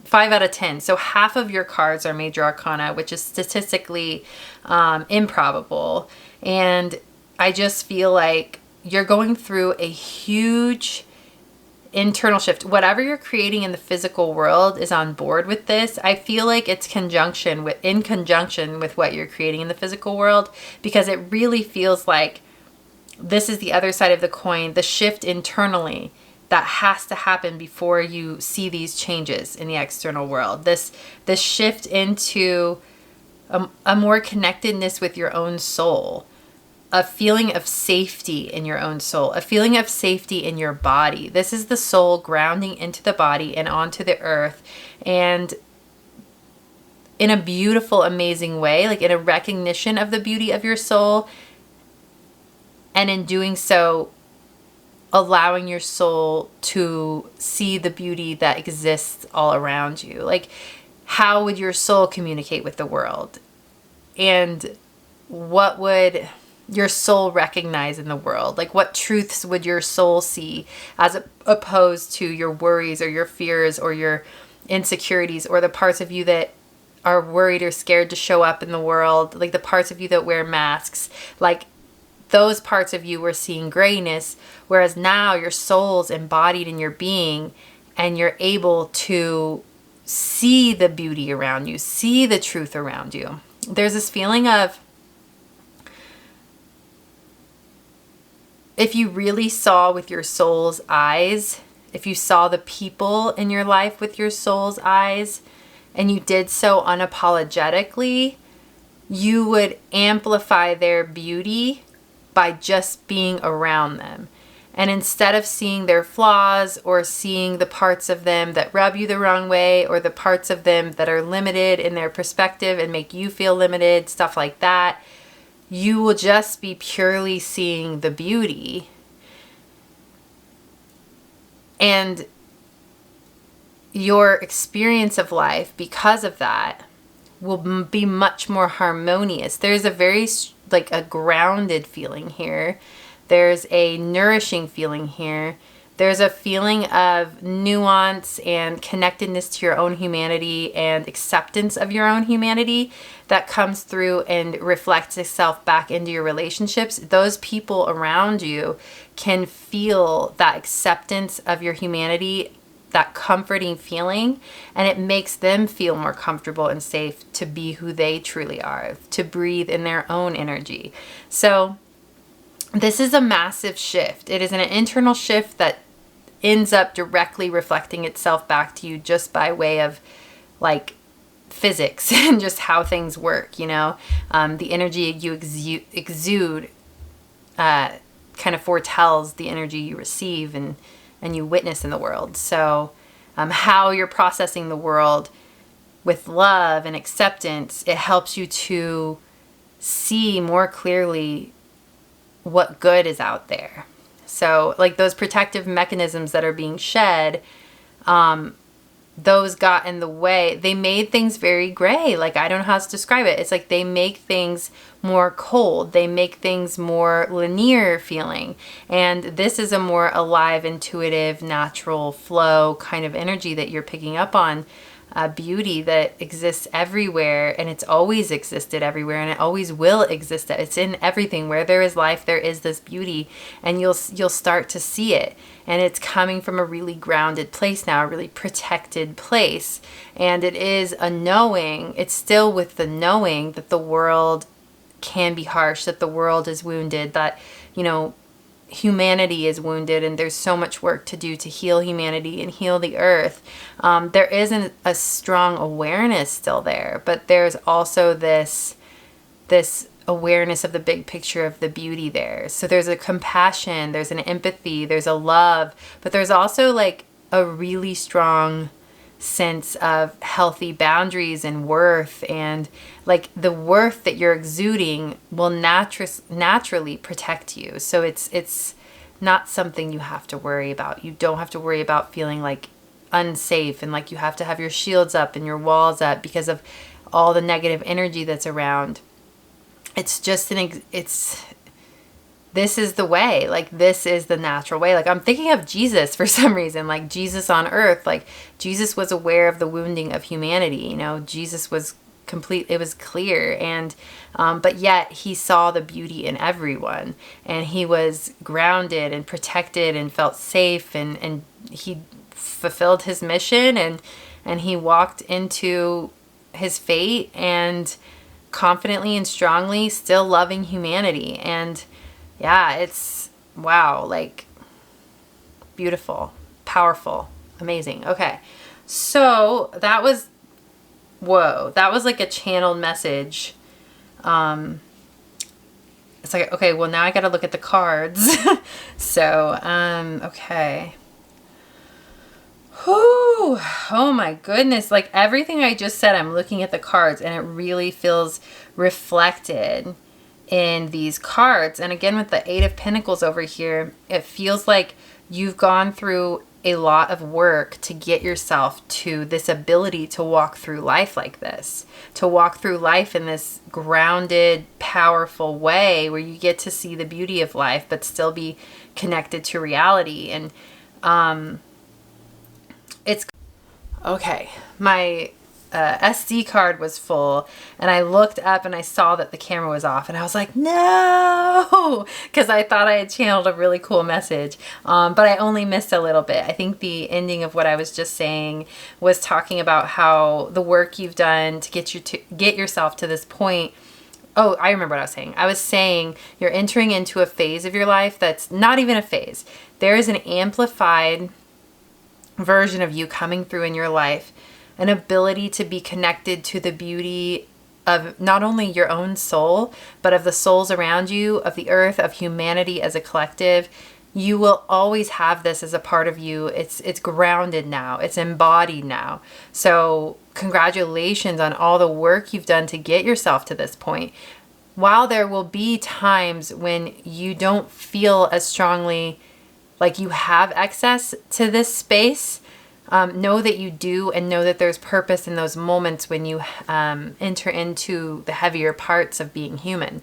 Speaker 1: 5 out of 10. So half of your cards are major arcana, which is statistically improbable. And I just feel like you're going through a huge internal shift. Whatever you're creating in the physical world is on board with this. I feel like it's in conjunction with what you're creating in the physical world, because it really feels like this is the other side of the coin, the shift internally that has to happen before you see these changes in the external world. This shift into a more connectedness with your own soul, a feeling of safety in your own soul, a feeling of safety in your body. This is the soul grounding into the body and onto the earth, and in a beautiful, amazing way, like in a recognition of the beauty of your soul, and in doing so, allowing your soul to see the beauty that exists all around you. Like, how would your soul communicate with the world? And what would your soul recognize in the world? Like, what truths would your soul see as opposed to your worries or your fears or your insecurities, or the parts of you that are worried or scared to show up in the world, like the parts of you that wear masks, like those parts of you were seeing grayness, whereas now your soul's embodied in your being and you're able to see the beauty around you, see the truth around you. There's this feeling of, if you really saw with your soul's eyes, if you saw the people in your life with your soul's eyes, and you did so unapologetically, you would amplify their beauty by just being around them. And instead of seeing their flaws or seeing the parts of them that rub you the wrong way, or the parts of them that are limited in their perspective and make you feel limited, stuff like that, you will just be purely seeing the beauty. And your experience of life, because of that, will be much more harmonious. There's a very, like, a grounded feeling here. There's a nourishing feeling here. There's a feeling of nuance and connectedness to your own humanity and acceptance of your own humanity that comes through and reflects itself back into your relationships. Those people around you can feel that acceptance of your humanity, that comforting feeling, and it makes them feel more comfortable and safe to be who they truly are, to breathe in their own energy. So this is a massive shift. It is an internal shift that ends up directly reflecting itself back to you just by way of, like, physics and just how things work, you know. The energy you exude kind of foretells the energy you receive and you witness in the world. So how you're processing the world with love and acceptance, it helps you to see more clearly what good is out there. So, like, those protective mechanisms that are being shed, those got in the way. They made things very gray. Like, I don't know how to describe it. It's like they make things more cold. They make things more linear feeling. And this is a more alive, intuitive, natural flow kind of energy that you're picking up on. Beauty that exists everywhere, and it's always existed everywhere, and it always will exist. It's in everything. Where there is life, there is this beauty, and you'll start to see it. And it's coming from a really grounded place now, a really protected place. And it is a knowing. It's still with the knowing that the world can be harsh, that the world is wounded, that, you know, humanity is wounded, and there's so much work to do to heal humanity and heal the earth. There isn't a strong awareness still there, but there's also this awareness of the big picture of the beauty there. So there's a compassion, there's an empathy, there's a love, but there's also, like, a really strong sense of healthy boundaries and worth, and, like, the worth that you're exuding will naturally protect you. So it's not something you have to worry about. You don't have to worry about feeling, like, unsafe and like you have to have your shields up and your walls up because of all the negative energy that's around. It's just this is the way, like, this is the natural way. Like, I'm thinking of Jesus for some reason, like Jesus on earth. Like, Jesus was aware of the wounding of humanity, you know. Jesus was complete, it was clear, and but yet he saw the beauty in everyone, and he was grounded and protected and felt safe, and he fulfilled his mission, and he walked into his fate, and confidently and strongly still loving humanity. And yeah, it's, wow, like, beautiful, powerful, amazing. Okay, so that was, whoa, that was like a channeled message. It's like, okay, well, now I got to look at the cards. So, okay. Whew. Oh my goodness. Like, everything I just said, I'm looking at the cards, and it really feels reflected in these cards. And again, with the Eight of Pentacles over here, it feels like you've gone through a lot of work to get yourself to this ability to walk through life like this, to walk through life in this grounded, powerful way where you get to see the beauty of life but still be connected to reality. And it's okay. My SD card was full, and I looked up and I saw that the camera was off, and I was like, no, because I thought I had channeled a really cool message, but I only missed a little bit. I think the ending of what I was just saying was talking about how the work you've done to get yourself to this point. Oh, I remember what I was saying. I was saying you're entering into a phase of your life that's not even a phase. There is an amplified version of you coming through in your life, an ability to be connected to the beauty of not only your own soul, but of the souls around you, of the earth, of humanity as a collective. You will always have this as a part of you. It's grounded now. It's embodied now. So congratulations on all the work you've done to get yourself to this point. While there will be times when you don't feel as strongly like you have access to this space, know that you do, and know that there's purpose in those moments when you enter into the heavier parts of being human.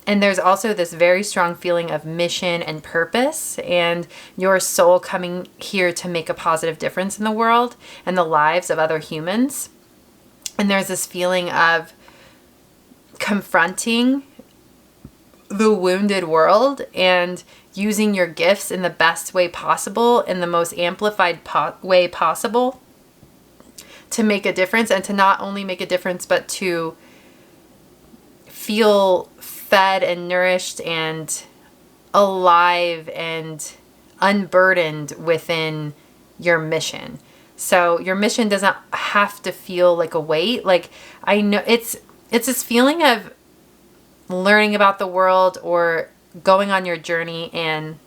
Speaker 1: And there's also this very strong feeling of mission and purpose, and your soul coming here to make a positive difference in the world and the lives of other humans. And there's this feeling of confronting the wounded world and using your gifts in the best way possible, in the most amplified way possible, to make a difference, and to not only make a difference, but to feel fed and nourished and alive and unburdened within your mission. So your mission doesn't have to feel like a weight. Like, I know it's this feeling of learning about the world or going on your journey and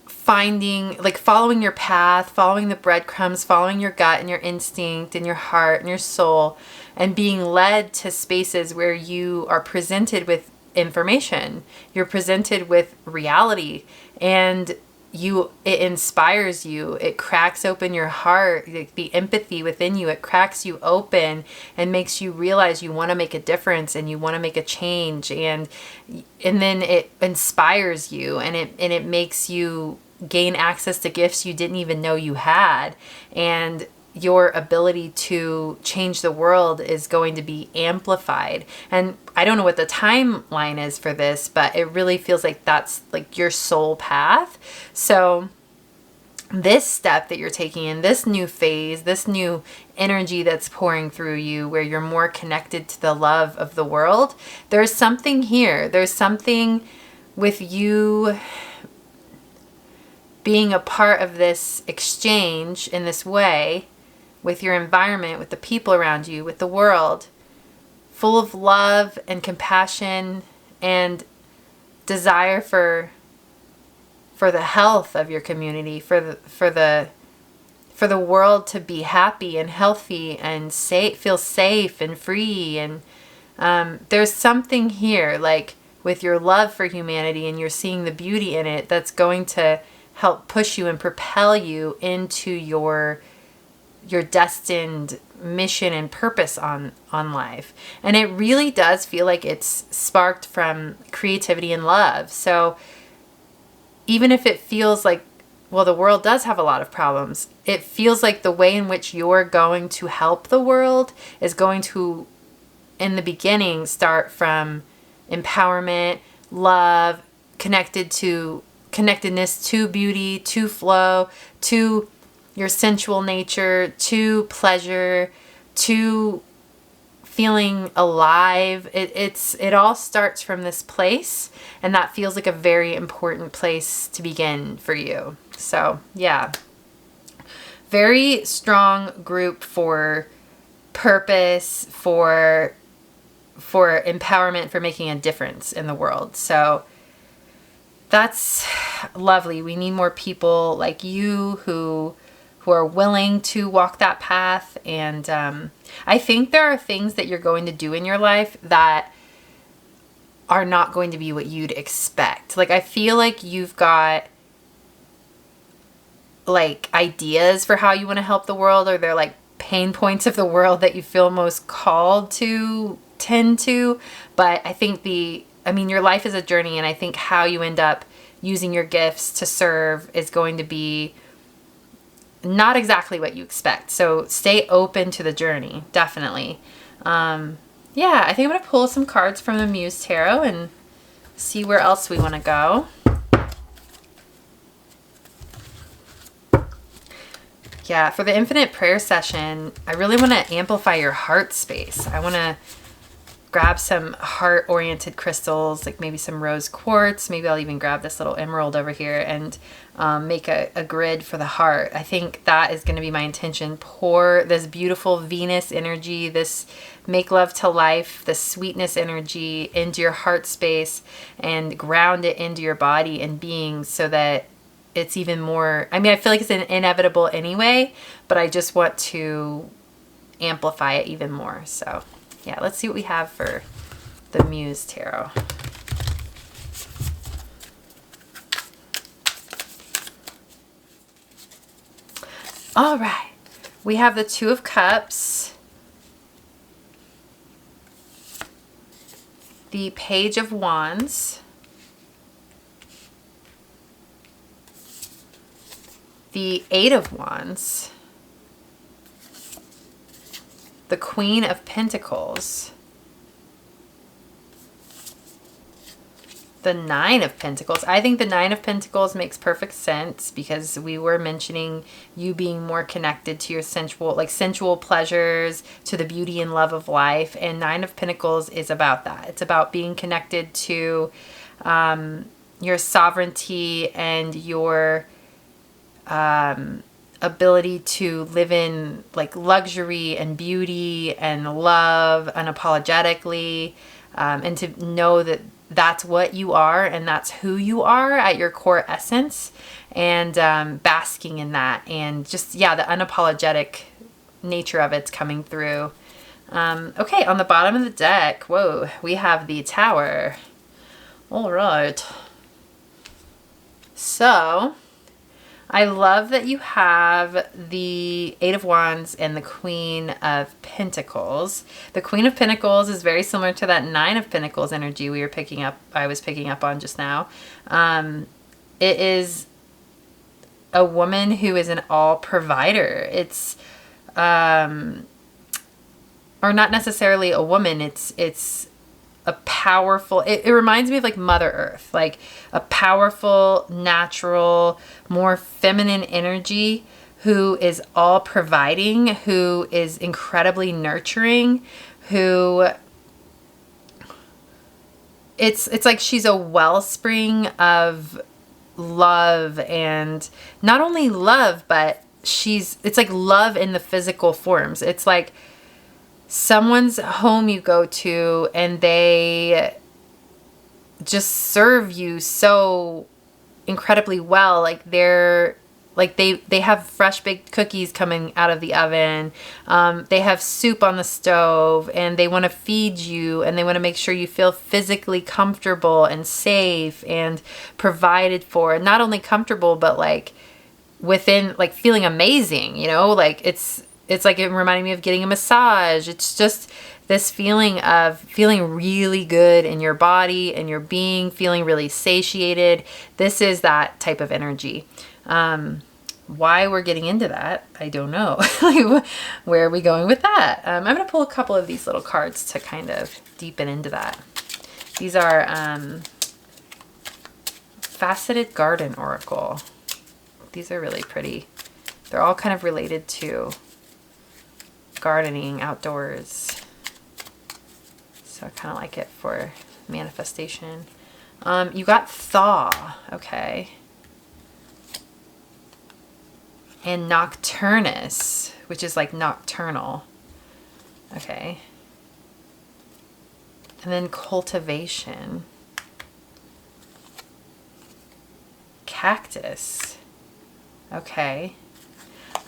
Speaker 1: following your path, following the breadcrumbs, following your gut and your instinct and your heart and your soul, and being led to spaces where you are presented with information. You're presented with reality, and it inspires you. It cracks open your heart, the empathy within you. It cracks you open and makes you realize you want to make a difference and you want to make a change. And then it inspires you, and it makes you gain access to gifts you didn't even know you had. And your ability to change the world is going to be amplified. And I don't know what the timeline is for this, but it really feels like that's like your soul path. So this step that you're taking in, this new phase, this new energy that's pouring through you, where you're more connected to the love of the world, there's something here. There's something with you being a part of this exchange in this way, with your environment, with the people around you, with the world, full of love and compassion and desire for the health of your community, for the world to be happy and healthy and feel safe and free. And there's something here, like with your love for humanity, and you're seeing the beauty in it, that's going to help push you and propel you into your destined mission and purpose on life. And it really does feel like it's sparked from creativity and love. So even if it feels like, well, the world does have a lot of problems, it feels like the way in which you're going to help the world is going to, in the beginning, start from empowerment, love, connectedness to beauty, to flow, to your sensual nature, to pleasure, to feeling alive. It all starts from this place, and that feels like a very important place to begin for you. So yeah, very strong group for purpose, for empowerment, for making a difference in the world. So that's lovely. We need more people like you who are willing to walk that path. And I think there are things that you're going to do in your life that are not going to be what you'd expect. Like, I feel like you've got like ideas for how you want to help the world, or they're like pain points of the world that you feel most called to tend to. But I think your life is a journey, and I think how you end up using your gifts to serve is going to be not exactly what you expect. So stay open to the journey, definitely. Yeah, I think I'm going to pull some cards from the Muse Tarot and see where else we want to go. Yeah, for the infinite prayer session, I really want to amplify your heart space. I want to grab some heart-oriented crystals, like maybe some rose quartz. Maybe I'll even grab this little emerald over here and make a grid for the heart. I think that is going to be my intention. Pour this beautiful Venus energy, this make love to life, the sweetness energy into your heart space and ground it into your body and being so that it's even more, I mean, I feel like it's inevitable anyway, but I just want to amplify it even more. So yeah, let's see what we have for the Muse Tarot. All right, we have the Two of Cups, the Page of Wands, the Eight of Wands, the Queen of Pentacles, the Nine of Pentacles. I think the Nine of Pentacles makes perfect sense because we were mentioning you being more connected to your sensual pleasures, to the beauty and love of life. And Nine of Pentacles is about that. It's about being connected to your sovereignty and your ability to live in like luxury and beauty and love unapologetically, and to know that that's what you are and that's who you are at your core essence, and basking in that, and just, yeah, the unapologetic nature of it's coming through. Okay, on the bottom of the deck, whoa, we have the Tower. All right. So I love that you have the Eight of Wands and the Queen of Pentacles. The Queen of Pentacles is very similar to that Nine of Pentacles energy I was picking up on just now. It is a woman who is an all provider. It's, or not necessarily a woman, it's a powerful, it reminds me of like Mother Earth, like a powerful, natural, more feminine energy who is all providing, who is incredibly nurturing, who it's like she's a wellspring of love, and not only love, but it's like love in the physical forms. It's like someone's home you go to and they just serve you so incredibly well. Like they have fresh baked cookies coming out of the oven. They have soup on the stove, and they want to feed you, and they want to make sure you feel physically comfortable and safe and provided for. Not only comfortable, but like within, like feeling amazing, you know, like it's like it reminded me of getting a massage. It's just this feeling of feeling really good in your body and your being, feeling really satiated. This is that type of energy. Why we're getting into that, I don't know. Where are we going with that? I'm going to pull a couple of these little cards to kind of deepen into that. These are Faceted Garden Oracle. These are really pretty. They're all kind of related to gardening, outdoors. So I kind of like it for manifestation. You got Thaw, okay. And Nocturnus, which is like nocturnal. Okay. And then Cultivation. Cactus. Okay.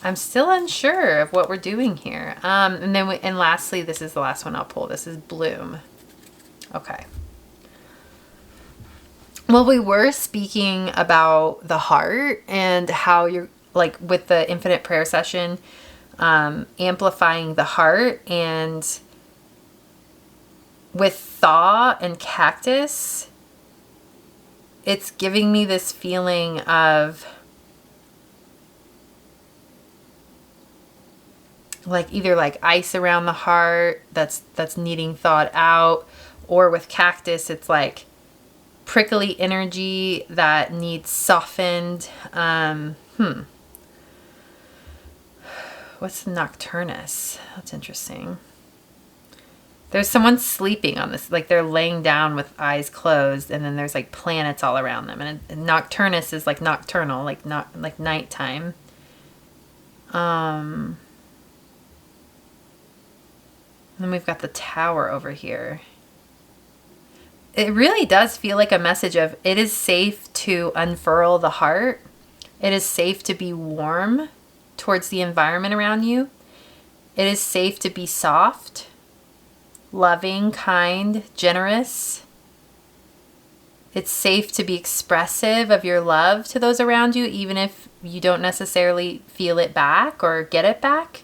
Speaker 1: I'm still unsure of what we're doing here. And then and lastly, this is the last one I'll pull. This is Bloom. Okay. Well, we were speaking about the heart and how you're like with the infinite prayer session, amplifying the heart, and with Thaw and Cactus, it's giving me this feeling of like either like ice around the heart that's needing thawed out, or with cactus it's like prickly energy that needs softened. What's Nocturnus? That's interesting. There's someone sleeping on this, like they're laying down with eyes closed, and then there's like planets all around them. And Nocturnus is like nocturnal, like not like nighttime. Then we've got the Tower over here. It really does feel like a message of it is safe to unfurl the heart. It is safe to be warm towards the environment around you. It is safe to be soft, loving, kind, generous. It's safe to be expressive of your love to those around you, even if you don't necessarily feel it back or get it back.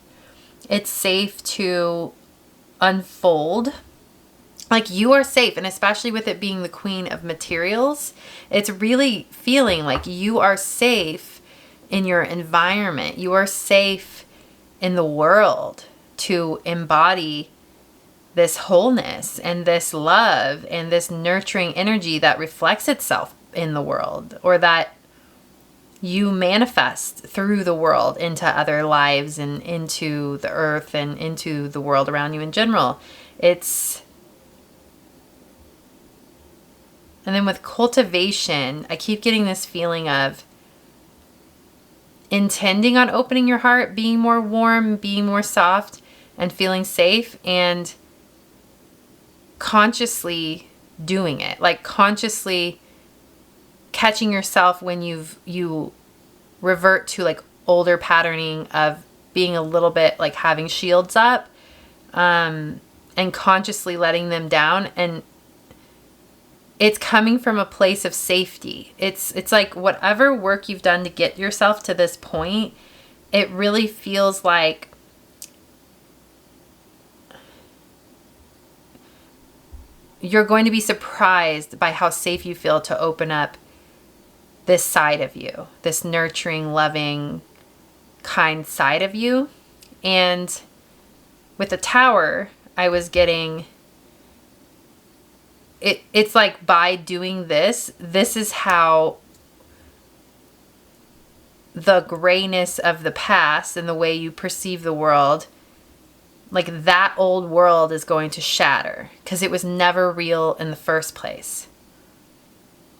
Speaker 1: It's safe to unfold. Like you are safe, and especially with it being the Queen of Materials, it's really feeling like you are safe in your environment. You are safe in the world to embody this wholeness and this love and this nurturing energy that reflects itself in the world, or that you manifest through the world into other lives and into the earth and into the world around you in general. And then with cultivation, I keep getting this feeling of intending on opening your heart, being more warm, being more soft, and feeling safe, and consciously doing it. Like consciously catching yourself when you revert to like older patterning of being a little bit like having shields up, and consciously letting them down. And it's coming from a place of safety. It's like whatever work you've done to get yourself to this point, it really feels like you're going to be surprised by how safe you feel to open up this side of you, this nurturing, loving, kind side of you. And with the Tower, I was getting... It's like by doing this is how the grayness of the past and the way you perceive the world, like that old world is going to shatter because it was never real in the first place.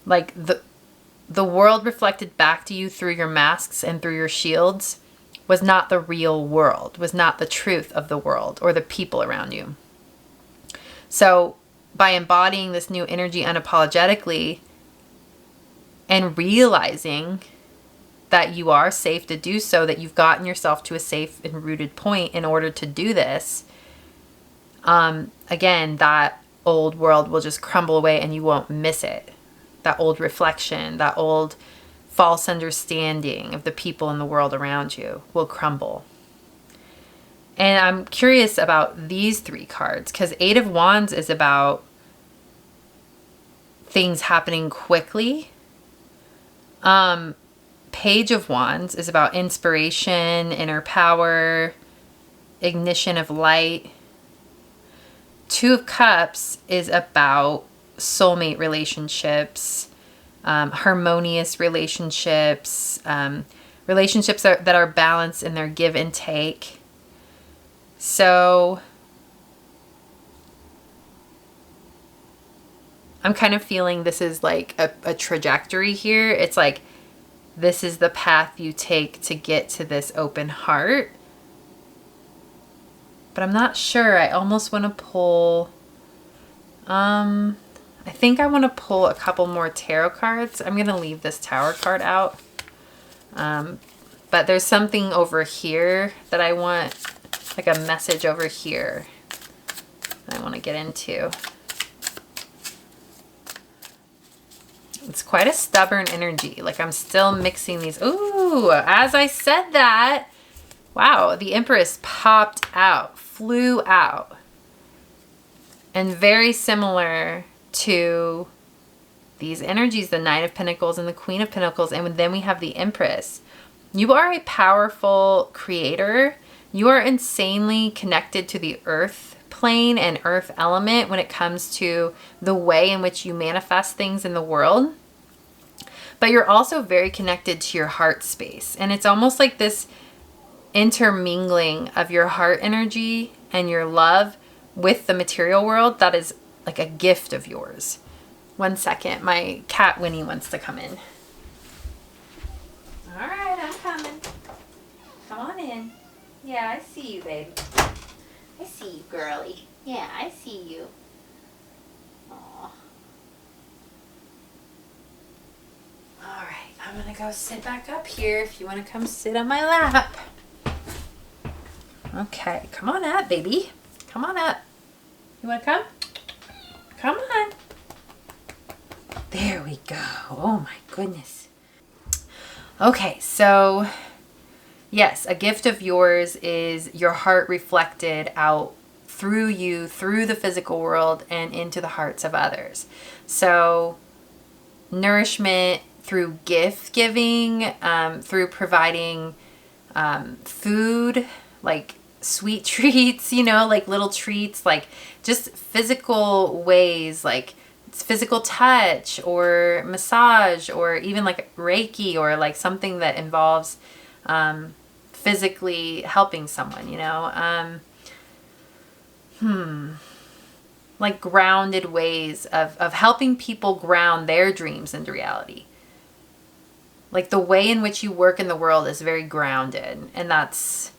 Speaker 1: Like the world reflected back to you through your masks and through your shields was not the real world, was not the truth of the world or the people around you. So by embodying this new energy unapologetically and realizing that you are safe to do so, that you've gotten yourself to a safe and rooted point in order to do this, again, that old world will just crumble away and you won't miss it. That old reflection, that old false understanding of the people in the world around you will crumble. And I'm curious about these three cards because Eight of Wands is about things happening quickly. Page of Wands is about inspiration, inner power, ignition of light. Two of Cups is about soulmate relationships, harmonious relationships, relationships that are balanced in their give and take. So I'm kind of feeling this is like a trajectory here. It's like this is the path you take to get to this open heart. But I'm not sure. I almost want to pull... I think I want to pull a couple more tarot cards. I'm going to leave this Tower card out. But there's something over here that I want, like a message over here that I want to get into. It's quite a stubborn energy. Like I'm still mixing these. Ooh, as I said that, wow, the Empress popped out, flew out. And very similar to these energies, the Knight of Pentacles and the Queen of Pentacles. And then we have the Empress. You are a powerful creator. You are insanely connected to the earth plane and earth element when it comes to the way in which you manifest things in the world. But you're also very connected to your heart space. And it's almost like this intermingling of your heart energy and your love with the material world that is like a gift of yours. One second, my cat Winnie wants to come in. All right, I'm coming. Come on in. Yeah, I see you, baby. I see you, girly. Yeah, I see you. Aw. All right, I'm gonna go sit back up here if you want to come sit on my lap. Okay, come on up, baby. Come on up. You want to come? Come on. There we go. Oh my goodness. Okay, so yes, a gift of yours is your heart reflected out through you, through the physical world and into the hearts of others. So nourishment through gift giving, through providing food, like sweet treats, you know, like little treats, like just physical ways, like physical touch or massage or even like reiki or like something that involves physically helping someone, you know, like grounded ways of helping people ground their dreams into reality. Like the way in which you work in the world is very grounded, and that's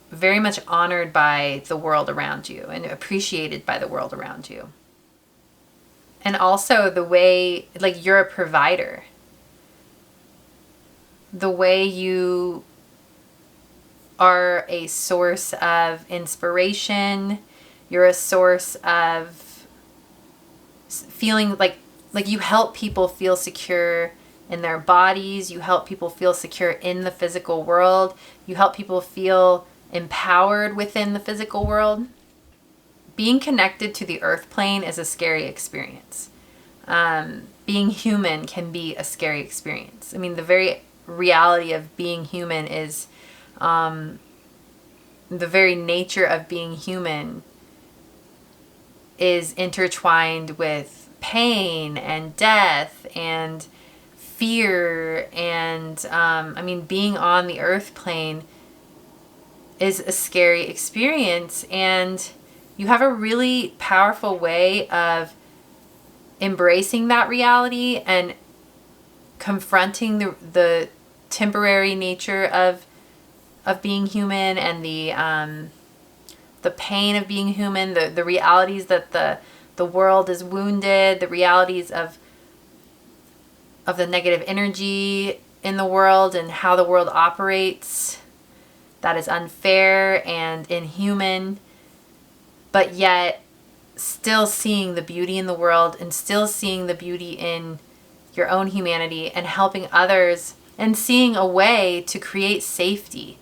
Speaker 1: very much honored by the world around you and appreciated by the world around you. And also the way, like, you're a provider. The way you are a source of inspiration, you're a source of feeling like you help people feel secure in their bodies, you help people feel secure in the physical world, you help people feel empowered within the physical world. Being connected to the earth plane is a scary experience. Being human can be a scary experience. I mean, the very reality of being human is, the very nature of being human is intertwined with pain and death and fear. And, I mean, being on the earth plane is a scary experience, and you have a really powerful way of embracing that reality and confronting the temporary nature of being human and the pain of being human, the realities that the world is wounded, the realities of the negative energy in the world and how the world operates that is unfair and inhuman, but yet still seeing the beauty in the world and still seeing the beauty in your own humanity and helping others and seeing a way to create safety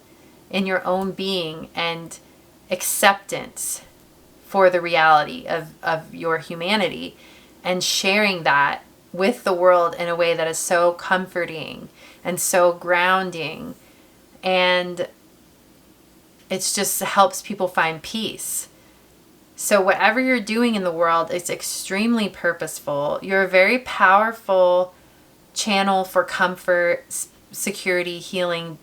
Speaker 1: in your own being and acceptance for the reality of your humanity and sharing that with the world in a way that is so comforting and so grounding, and it just helps people find peace. So whatever you're doing in the world is extremely purposeful. You're a very powerful channel for comfort, security, healing,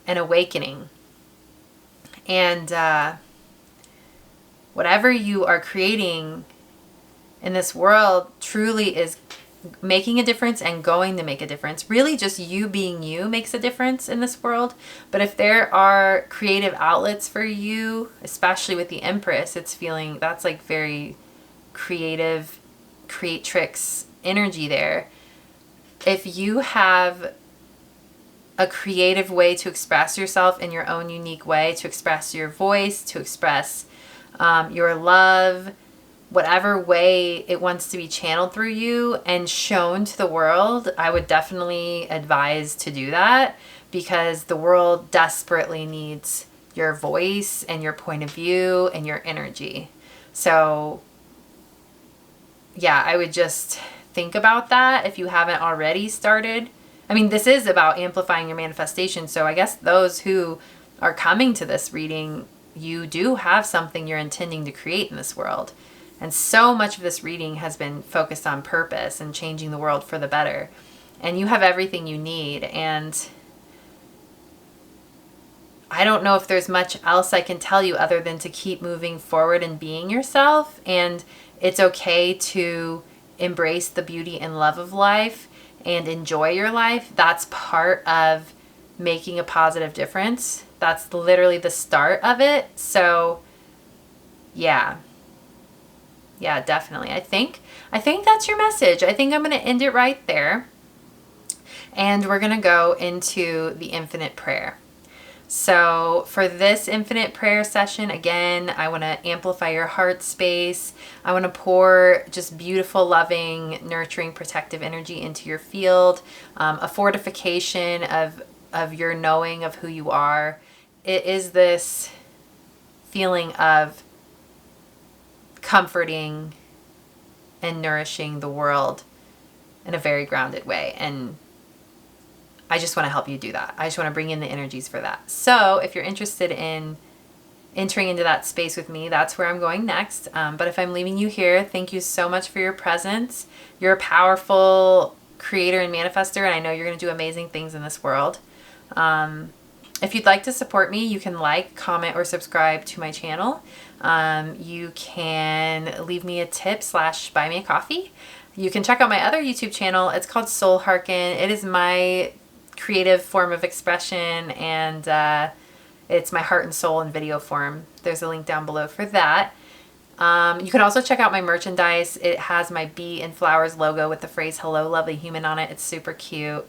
Speaker 1: and awakening. And whatever you are creating in this world truly is making a difference and going to make a difference. Really just you being you makes a difference in this world. But if there are creative outlets for you, especially with the Empress, it's feeling that's like very creative, creatrix energy there. If you have a creative way to express yourself in your own unique way, to express your voice, to express your love, whatever way it wants to be channeled through you and shown to the world, I would definitely advise to do that, because the world desperately needs your voice and your point of view and your energy. So yeah, I would just think about that if you haven't already started I mean, this is about amplifying your manifestation. So I guess those who are coming to this reading, you do have something you're intending to create in this world. And so much of this reading has been focused on purpose and changing the world for the better. And you have everything you need. And I don't know if there's much else I can tell you other than to keep moving forward and being yourself. And it's okay to embrace the beauty and love of life and enjoy your life. That's part of making a positive difference. That's literally the start of it. So yeah, definitely. I think that's your message. I think I'm going to end it right there. And we're going to go into the infinite prayer. So for this infinite prayer session, again, I want to amplify your heart space. I want to pour just beautiful, loving, nurturing, protective energy into your field, a fortification of your knowing of who you are. It is this feeling of comforting and nourishing the world in a very grounded way. And I just want to help you do that. I just want to bring in the energies for that. So if you're interested in entering into that space with me, that's where I'm going next. But if I'm leaving you here, thank you so much for your presence. You're a powerful creator and manifester, and I know you're going to do amazing things in this world. If you'd like to support me, you can like, comment, or subscribe to my channel. You can leave me a tip / buy me a coffee. You can check out my other YouTube channel. It's called Soul Harken. It is my creative form of expression, and it's my heart and soul in video form. There's a link down below for that. You can also check out my merchandise. It has my bee and flowers logo with the phrase "Hello, lovely human" on it. It's super cute.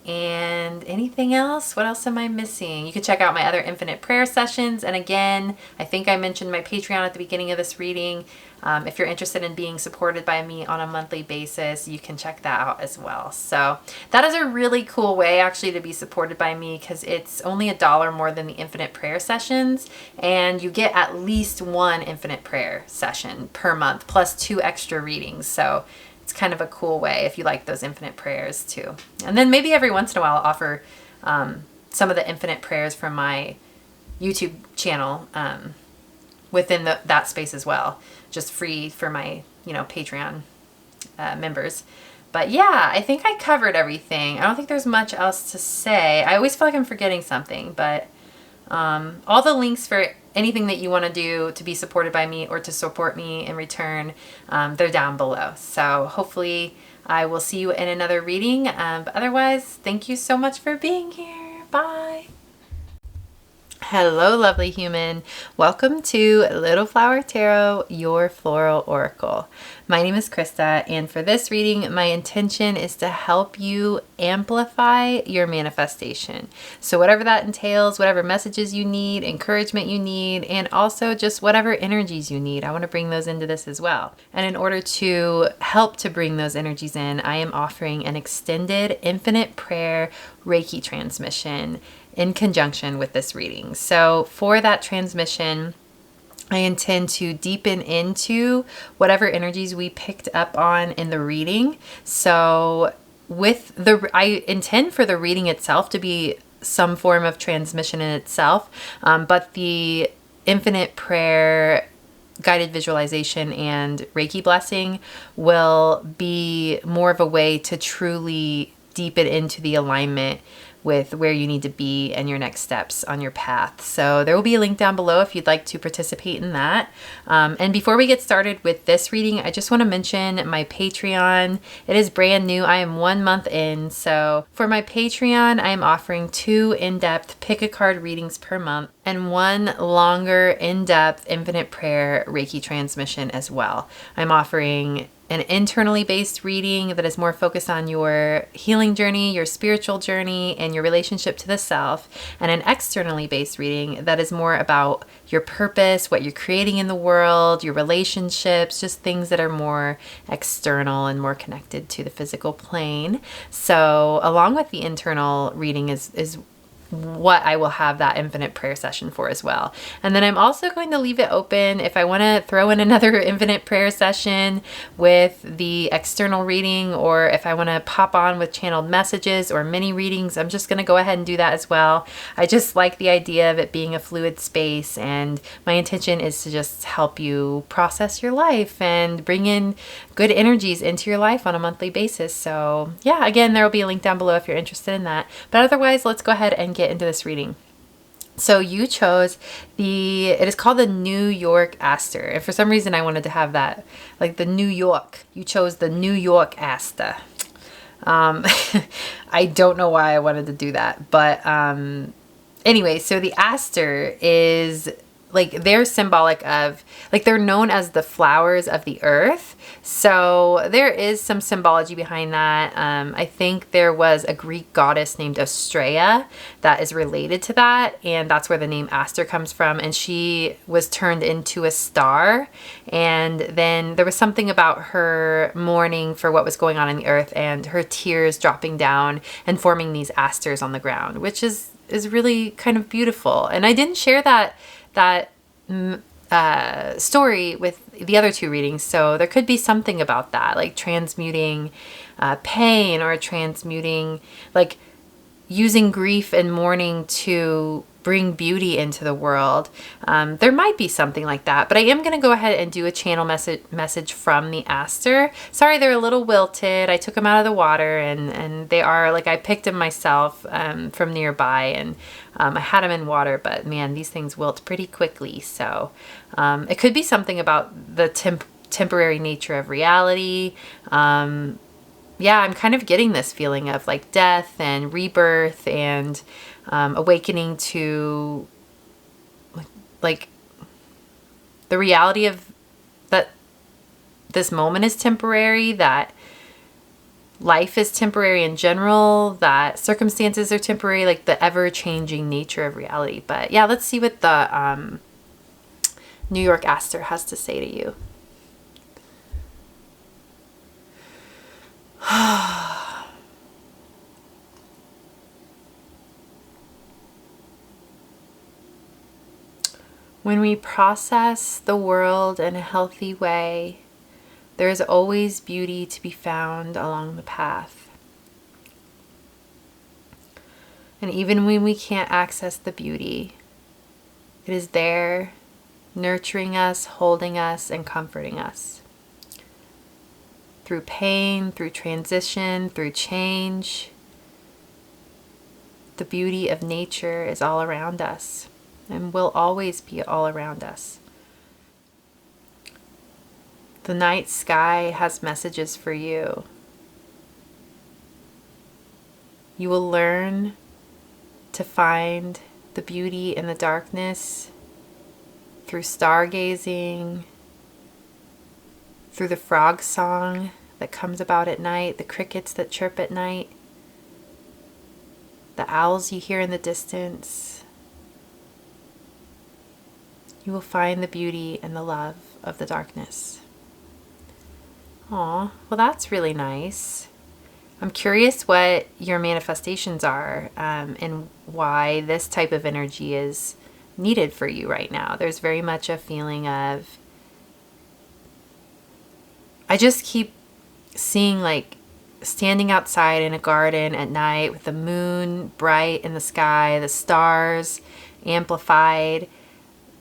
Speaker 1: And anything else? What else am I missing? You can check out my other infinite prayer sessions. And again, I think I mentioned my Patreon at the beginning of this reading. If you're interested in being supported by me on a monthly basis, you can check that out as well. So that is a really cool way actually to be supported by me, because it's only $1 more than the infinite prayer sessions. And you get at least one infinite prayer session per month, plus 2 extra readings. So it's kind of a cool way if you like those infinite prayers too. And then maybe every once in a while I'll offer some of the infinite prayers from my YouTube channel within that space as well, just free for my Patreon members. But yeah, I think I covered everything. I don't think there's much else to say. I always feel like I'm forgetting something, but all the links for anything that you want to do to be supported by me or to support me in return, they're down below. So hopefully I will see you in another reading. But otherwise, thank you so much for being here. Bye. Hello, lovely human. Welcome to Little Flower Tarot, your floral oracle. My name is Krista, and for this reading, my intention is to help you amplify your manifestation. So whatever that entails, whatever messages you need, encouragement you need, and also just whatever energies you need, I want to bring those into this as well. And in order to help to bring those energies in, I am offering an extended infinite prayer Reiki transmission in conjunction with this reading. So for that transmission, I intend to deepen into whatever energies we picked up on in the reading. So I intend for the reading itself to be some form of transmission in itself, but the infinite prayer, guided visualization, and Reiki blessing will be more of a way to truly deepen into the alignment with where you need to be and your next steps on your path. So there will be a link down below if you'd like to participate in that. And before we get started with this reading, I just want to mention my Patreon. It is brand new. I am 1 month in. So for my Patreon, I am offering 2 in-depth pick a card readings per month and 1 longer in-depth infinite prayer Reiki transmission as well. I'm offering an internally based reading that is more focused on your healing journey, your spiritual journey, and your relationship to the self, and an externally based reading that is more about your purpose, what you're creating in the world, your relationships, just things that are more external and more connected to the physical plane. So along with the internal reading is what I will have that infinite prayer session for as well. And then I'm also going to leave it open if I want to throw in another infinite prayer session with the external reading, or if I want to pop on with channeled messages or mini readings, I'm just going to go ahead and do that as well. I just like the idea of it being a fluid space, and my intention is to just help you process your life and bring in good energies into your life on a monthly basis. So yeah, again, there will be a link down below if you're interested in that. But otherwise, let's go ahead and get into this reading. So you chose it is called the New York Aster. And for some reason I wanted to have that, like the New York. You chose the New York Aster. I don't know why I wanted to do that. But anyway, so the Aster is like, they're symbolic of, like, they're known as the flowers of the earth. So there is some symbology behind that. I think there was a Greek goddess named Astrea that is related to that, and that's where the name Aster comes from. And she was turned into a star, and then there was something about her mourning for what was going on in the earth, and her tears dropping down and forming these asters on the ground, which is really kind of beautiful. And I didn't share that story with the other two readings, so there could be something about that, like transmuting pain, or transmuting, like using grief and mourning to bring beauty into the world. There might be something like that, but I am going to go ahead and do a channel message from the Aster. Sorry, they're a little wilted. I took them out of the water, and they are, like, I picked them myself from nearby, and I had them in water, but man, these things wilt pretty quickly. So it could be something about the temporary nature of reality. Yeah, I'm kind of getting this feeling of like death and rebirth, and awakening to like the reality of that this moment is temporary, that life is temporary in general, that circumstances are temporary, like the ever-changing nature of reality. But yeah, let's see what the New York Aster has to say to you. When we process the world in a healthy way, there is always beauty to be found along the path. And even when we can't access the beauty, it is there, nurturing us, holding us, and comforting us. Through pain, through transition, through change, the beauty of nature is all around us and will always be all around us. The night sky has messages for you. You will learn to find the beauty in the darkness through stargazing, through the frog song that comes about at night, the crickets that chirp at night, the owls you hear in the distance. You will find the beauty and the love of the darkness. Aw, well, that's really nice. I'm curious what your manifestations are, and why this type of energy is needed for you right now. There's very much a feeling of, I just keep seeing like standing outside in a garden at night with the moon bright in the sky, the stars amplified,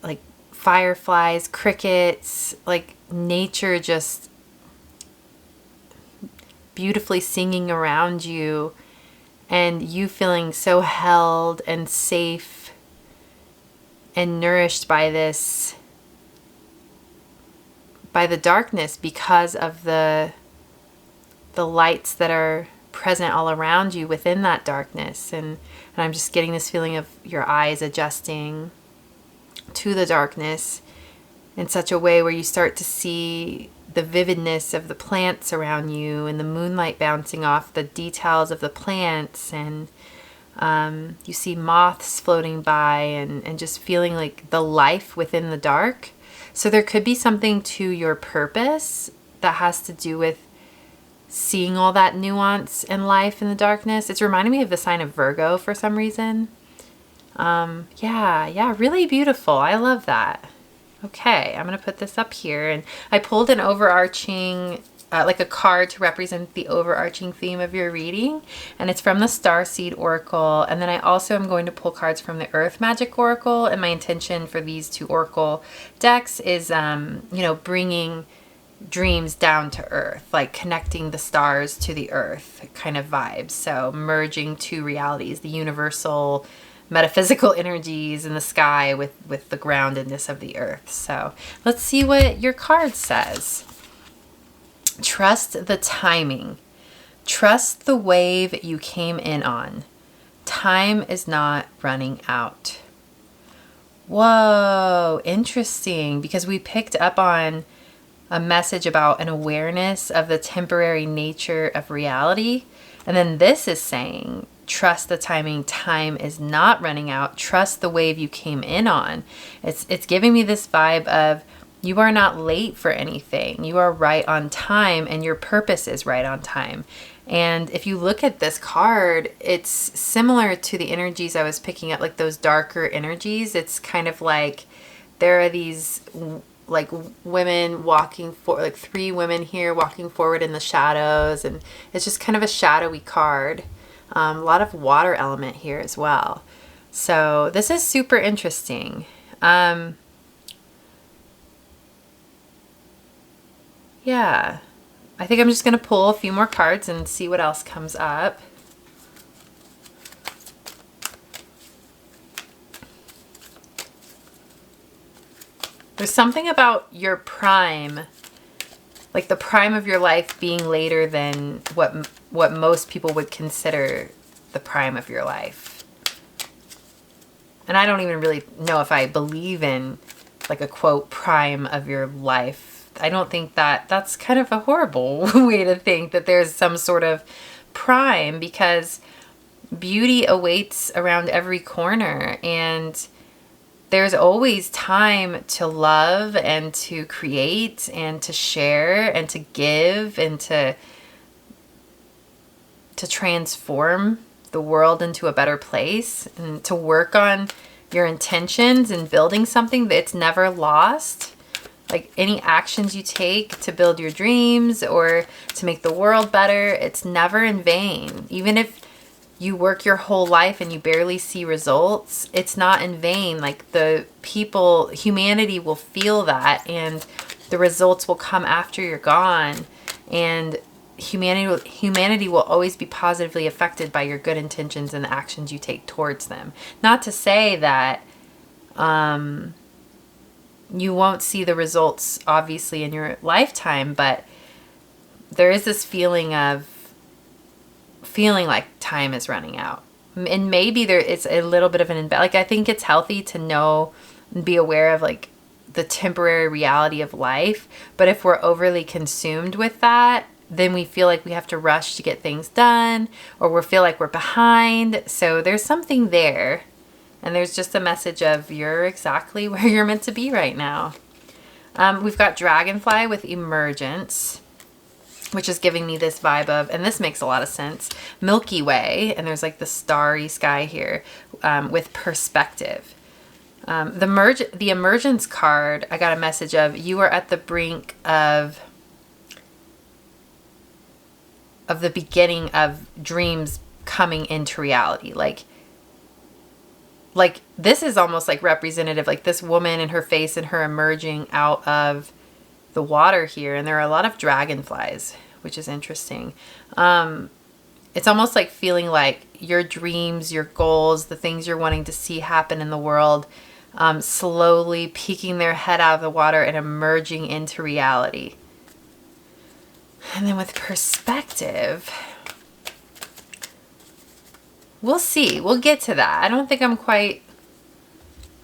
Speaker 1: like fireflies, crickets, like nature just beautifully singing around you, and you feeling so held and safe and nourished by this, by the darkness, because of the lights that are present all around you within that darkness. And I'm just getting this feeling of your eyes adjusting to the darkness in such a way where you start to see the vividness of the plants around you and the moonlight bouncing off the details of the plants, and you see moths floating by, and just feeling like the life within the dark. So there could be something to your purpose that has to do with seeing all that nuance in life in the darkness. It's reminding me of the sign of Virgo for some reason. Yeah, really beautiful. I love that. Okay, I'm going to put this up here, and I pulled an overarching, like a card to represent the overarching theme of your reading, and it's from the Starseed Oracle. And then I also am going to pull cards from the Earth Magic Oracle, and my intention for these two Oracle decks is, you know, bringing dreams down to earth, like connecting the stars to the earth kind of vibes. So merging two realities, the universal metaphysical energies in the sky with the groundedness of the earth. So let's see what your card says. Trust the timing. Trust the wave you came in on. Time is not running out. Whoa, interesting, because we picked up on a message about an awareness of the temporary nature of reality. And then this is saying, trust the timing. Time is not running out. Trust the wave you came in on. It's giving me this vibe of you are not late for anything. You are right on time, and your purpose is right on time. And if you look at this card, it's similar to the energies I was picking up, like those darker energies. It's kind of like there are these like women walking for, like three women here walking forward in the shadows, and it's just kind of a shadowy card. A lot of water element here as well. So this is super interesting. Yeah, I think I'm just going to pull a few more cards and see what else comes up. There's something about your prime, like the prime of your life being later than what most people would consider the prime of your life. And I don't even really know if I believe in like a quote prime of your life. I don't think that's kind of a horrible way to think that there's some sort of prime, because beauty awaits around every corner, and there's always time to love and to create and to share and to give and to transform the world into a better place, and to work on your intentions and building something that's never lost. Like any actions you take to build your dreams or to make the world better, it's never in vain. Even if you work your whole life and you barely see results, it's not in vain. Like humanity will feel that, and the results will come after you're gone. And humanity will always be positively affected by your good intentions and the actions you take towards them. Not to say that you won't see the results obviously in your lifetime, but there is this feeling like time is running out. And maybe it's a little bit of an like, I think it's healthy to know and be aware of like the temporary reality of life. But if we're overly consumed with that, then we feel like we have to rush to get things done, or we feel like we're behind. So there's something there. And there's just a message of you're exactly where you're meant to be right now. We've got Dragonfly with Emergence, which is giving me this vibe of, and this makes a lot of sense, Milky Way. And there's like the starry sky here with Perspective. The Emergence card, I got a message of you are at the brink of the beginning of dreams coming into reality. Like this is almost like representative, like this woman and her face and her emerging out of the water here. And there are a lot of dragonflies, which is interesting. It's almost like feeling like your dreams, your goals, the things you're wanting to see happen in the world, slowly peeking their head out of the water and emerging into reality. And then with Perspective, we'll see. We'll get to that. I don't think I'm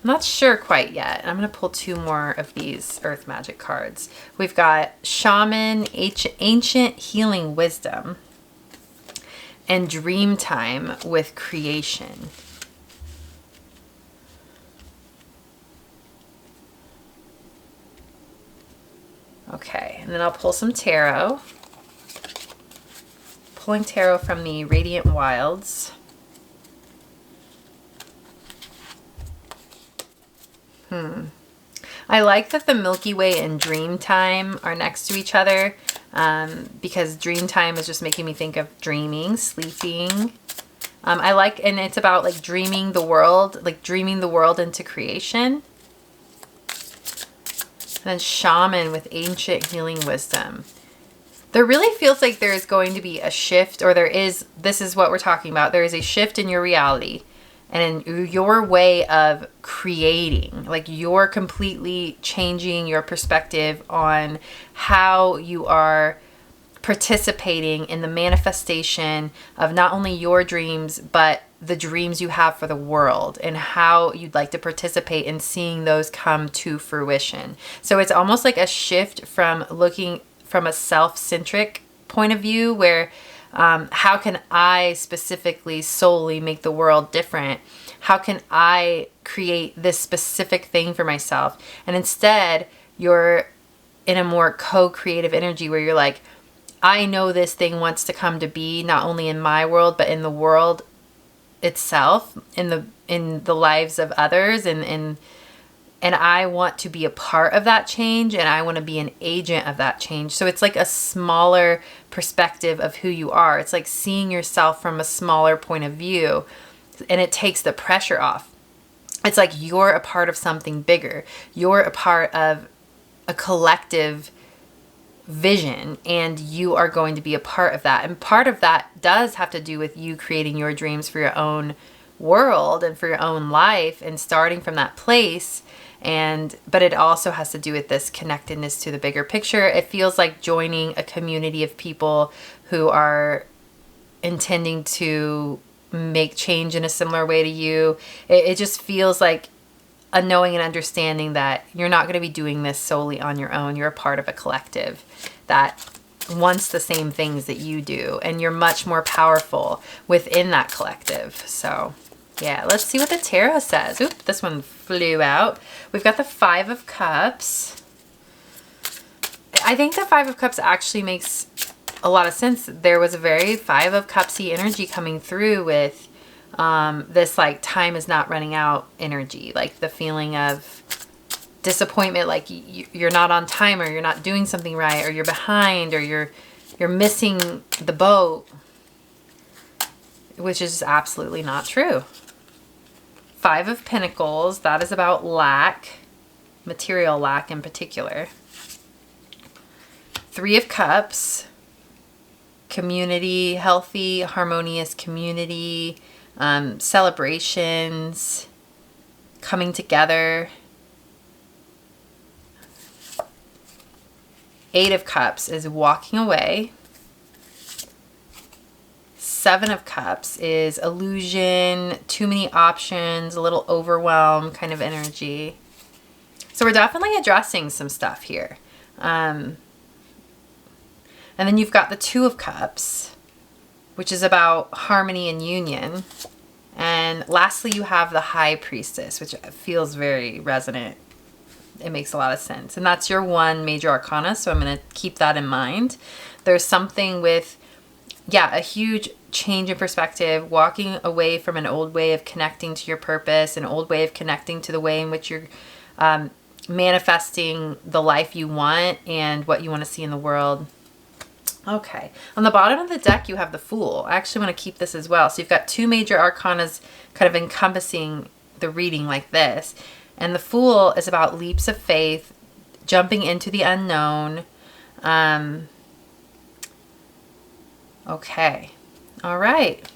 Speaker 1: not sure quite yet. I'm going to pull two more of these Earth Magic cards. We've got Shaman, Ancient Healing Wisdom, and Dreamtime with Creation. Okay, and then I'll pull some tarot. Pulling tarot from the Radiant Wilds. I like that the Milky Way and dream time are next to each other, because dream time is just making me think of dreaming, sleeping. I like, and it's about like dreaming the world into creation. And then shaman with ancient healing wisdom. There really feels like there is going to be a shift, or this is what we're talking about. There is a shift in your reality and in your way of creating. Like, you're completely changing your perspective on how you are participating in the manifestation of not only your dreams, but the dreams you have for the world, and how you'd like to participate in seeing those come to fruition. So it's almost like a shift from looking from a self-centric point of view, where how can I specifically solely make the world different? How can I create this specific thing for myself? And instead, you're in a more co-creative energy where you're like, I know this thing wants to come to be, not only in my world, but in the world itself, in the lives of others, and I want to be a part of that change, and I want to be an agent of that change. So it's like a smaller perspective of who you are. It's like seeing yourself from a smaller point of view, and it takes the pressure off. It's like you're a part of something bigger. You're a part of a collective vision, and you are going to be a part of that. And part of that does have to do with you creating your dreams for your own world and for your own life, and starting from that place. But it also has to do with this connectedness to the bigger picture. It feels like joining a community of people who are intending to make change in a similar way to you. It just feels like a knowing and understanding that you're not going to be doing this solely on your own. You're a part of a collective that wants the same things that you do, and you're much more powerful within that collective. So yeah, let's see what the tarot says. Oop, this one flew out. We've got the 5 of Cups. I think the 5 of Cups actually makes a lot of sense. There was a very 5 of Cupsy energy coming through with this like time is not running out energy, like the feeling of disappointment, like you're not on time, or you're not doing something right, or you're behind, or you're missing the boat, which is absolutely not true. 5 of Pentacles, that is about lack, material lack in particular. 3 of Cups, community, healthy, harmonious community, celebrations, coming together. 8 of Cups is walking away. 7 of Cups is illusion, too many options, a little overwhelm kind of energy. So we're definitely addressing some stuff here. And then you've got the 2 of Cups, which is about harmony and union. And lastly, you have the High Priestess, which feels very resonant. It makes a lot of sense. And that's your 1 major arcana, so I'm going to keep that in mind. There's something with, yeah, a huge change in perspective, walking away from an old way of connecting to your purpose, an old way of connecting to the way in which you're manifesting the life you want and what you want to see in the world. Okay, on the bottom of the deck, you have the Fool. I actually want to keep this as well. So you've got 2 major arcanas kind of encompassing the reading like this. And the Fool is about leaps of faith, jumping into the unknown. Okay, all right.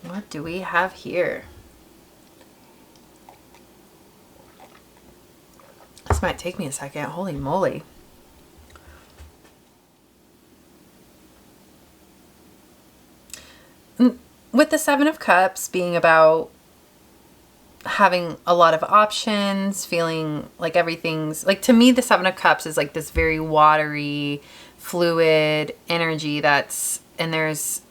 Speaker 1: What do we have here? This might take me a second. Holy moly. With the 7 of Cups being about having a lot of options, feeling like everything's like, to me, the 7 of Cups is like this very watery, fluid energy and there's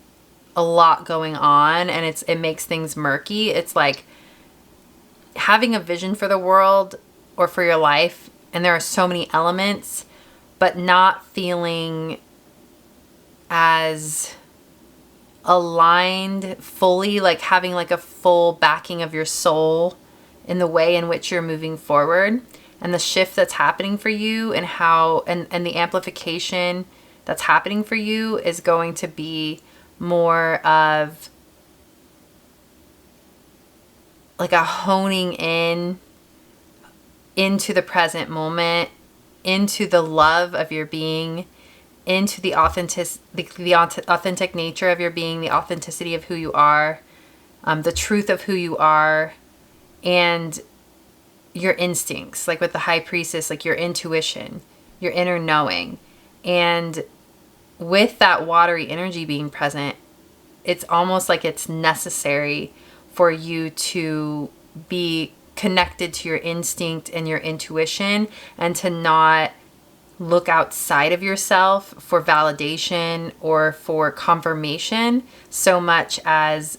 Speaker 1: a lot going on, and it makes things murky. It's like having a vision for the world or for your life, and there are so many elements, but not feeling as aligned fully, like having like a full backing of your soul in the way in which you're moving forward, and the shift that's happening for you, and how and the amplification that's happening for you is going to be more of like a honing in into the present moment, into the love of your being, into the authentic nature of your being, the authenticity of who you are, the truth of who you are, and your instincts, like with the high priestess, like your intuition, your inner knowing. And with that watery energy being present, it's almost like it's necessary for you to be connected to your instinct and your intuition, and to not look outside of yourself for validation or for confirmation so much as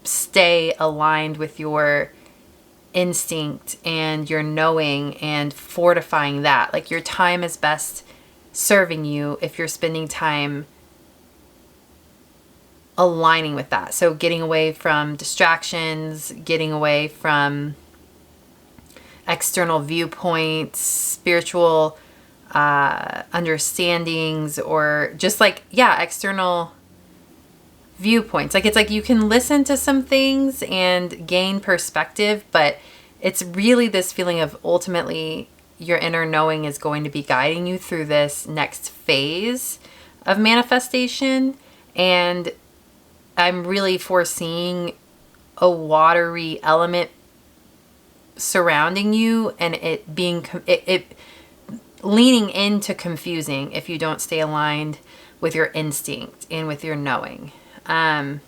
Speaker 1: stay aligned with your instinct and your knowing and fortifying that. Like your time is best serving you if you're spending time aligning with that. So getting away from distractions, getting away from external viewpoints, spiritual understandings, or just like, yeah, external viewpoints. Like it's like you can listen to some things and gain perspective, but it's really this feeling of ultimately your inner knowing is going to be guiding you through this next phase of manifestation. And I'm really foreseeing a watery element surrounding you, and it being it leaning into confusing if you don't stay aligned with your instinct and with your knowing. I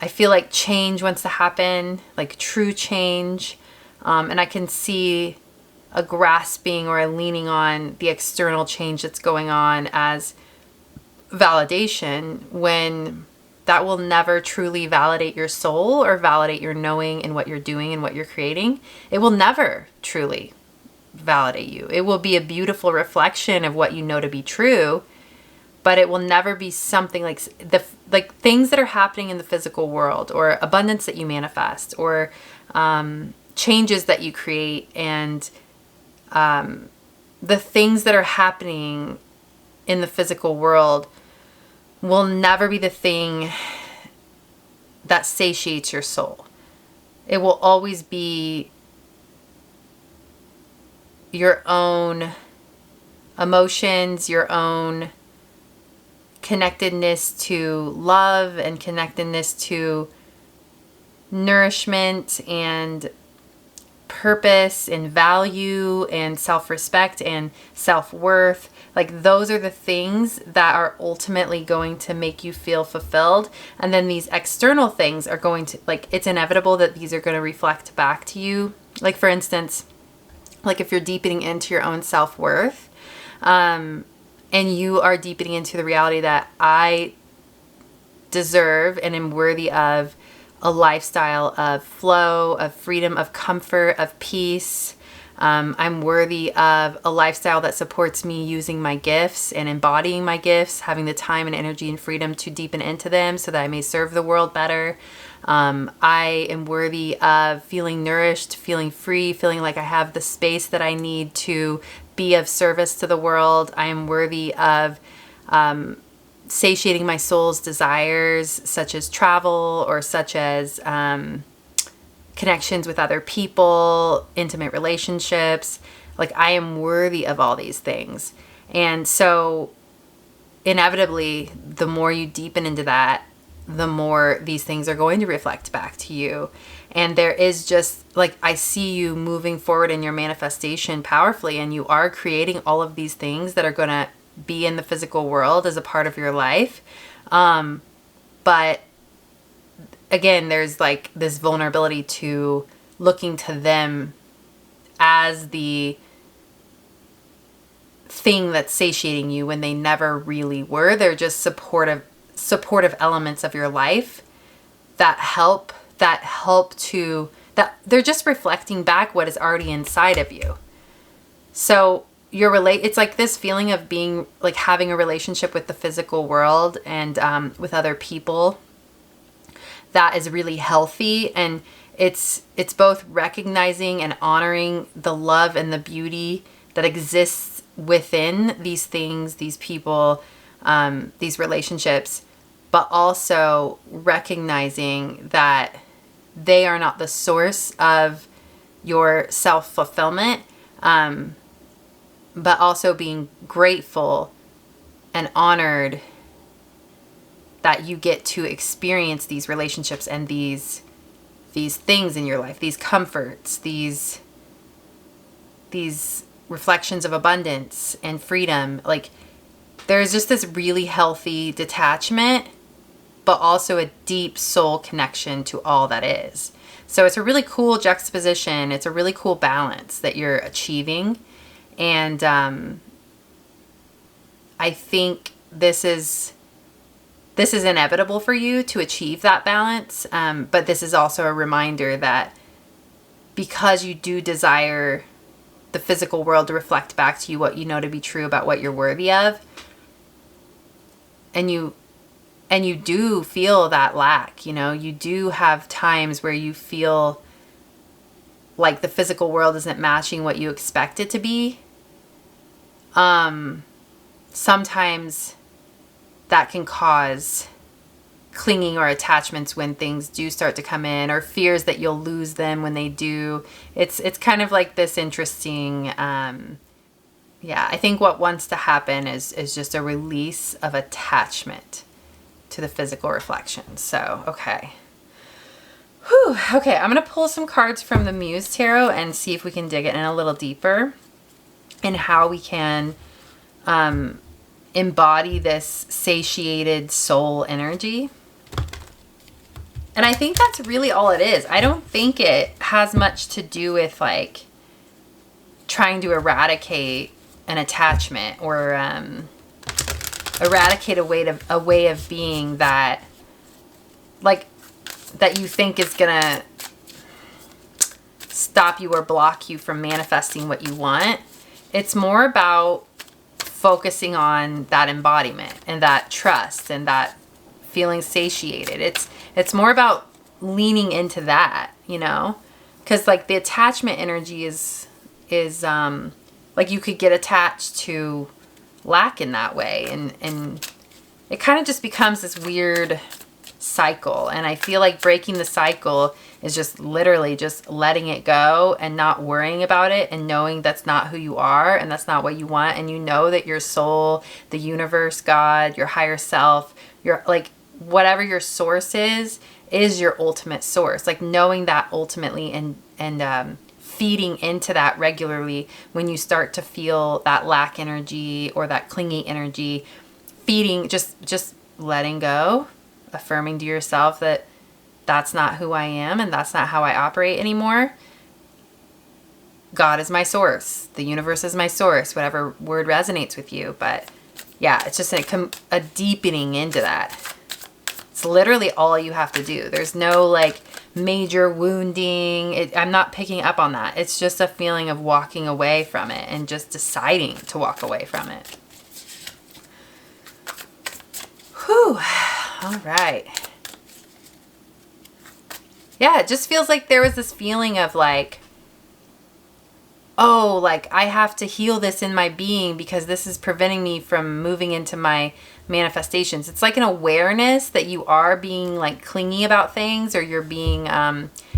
Speaker 1: feel like change wants to happen, like true change, and I can see a grasping or a leaning on the external change that's going on as validation, when that will never truly validate your soul or validate your knowing and what you're doing and what you're creating. It will never truly validate you. It will be a beautiful reflection of what you know to be true, but it will never be something like things that are happening in the physical world, or abundance that you manifest, or changes that you create, and the things that are happening in the physical world will never be the thing that satiates your soul. It will always be your own emotions, your own connectedness to love and connectedness to nourishment and purpose and value and self-respect and self-worth. Like those are the things that are ultimately going to make you feel fulfilled. And then these external things are going to, like, it's inevitable that these are going to reflect back to you. Like for instance, like if you're deepening into your own self-worth, and you are deepening into the reality that I deserve and am worthy of a lifestyle of flow, of freedom, of comfort, of peace. I'm worthy of a lifestyle that supports me using my gifts and embodying my gifts, having the time and energy and freedom to deepen into them so that I may serve the world better. I am worthy of feeling nourished, feeling free, feeling like I have the space that I need to be of service to the world. I am worthy of satiating my soul's desires, such as travel, or such as connections with other people, intimate relationships. Like I am worthy of all these things. And so inevitably, the more you deepen into that, the more these things are going to reflect back to you. And there is just like, I see you moving forward in your manifestation powerfully, and you are creating all of these things that are going to be in the physical world as a part of your life. But again, there's like this vulnerability to looking to them as the thing that's satiating you when they never really were. They're just supportive elements of your life that they're just reflecting back what is already inside of you. So it's like this feeling of being like having a relationship with the physical world and with other people that is really healthy. And it's both recognizing and honoring the love and the beauty that exists within these things, these people, these relationships, but also recognizing that they are not the source of your self-fulfillment, but also being grateful and honored that you get to experience these relationships and these things in your life, these comforts, these reflections of abundance and freedom. Like, there's just this really healthy detachment, but also a deep soul connection to all that is. So it's a really cool juxtaposition. It's a really cool balance that you're achieving. And I think this is inevitable for you to achieve that balance. But this is also a reminder that because you do desire the physical world to reflect back to you what you know to be true about what you're worthy of, and you do feel that lack, you do have times where you feel like the physical world isn't matching what you expect it to be. Sometimes that can cause clinging or attachments when things do start to come in, or fears that you'll lose them when they do. It's kind of like this interesting, I think what wants to happen is just a release of attachment to the physical reflection. So, okay. Whew. Okay, I'm going to pull some cards from the Muse Tarot and see if we can dig it in a little deeper and how we can embody this satiated soul energy. And I think that's really all it is. I don't think it has much to do with like trying to eradicate an attachment or eradicate a way of being that you think is gonna stop you or block you from manifesting what you want. It's more about focusing on that embodiment and that trust and that feeling satiated. It's more about leaning into that, because like the attachment energy is like you could get attached to lack in that way, and it kind of just becomes this weird cycle. And I feel like breaking the cycle is just literally just letting it go and not worrying about it, and knowing that's not who you are and that's not what you want. And you know that your soul, the universe, God, your higher self, your like whatever your source is your ultimate source. Like knowing that ultimately and feeding into that regularly when you start to feel that lack energy or that clingy energy, feeding, just letting go, affirming to yourself that that's not who I am and that's not how I operate anymore. God is my source. The universe is my source, whatever word resonates with you. But yeah, it's just a deepening into that. It's literally all you have to do. There's no like major wounding. I'm not picking up on that. It's just a feeling of walking away from it and just deciding to walk away from it. Whew. All right. Yeah, it just feels like there was this feeling of like, oh, like I have to heal this in my being because this is preventing me from moving into my manifestations. It's like an awareness that you are being like clingy about things, or you're being,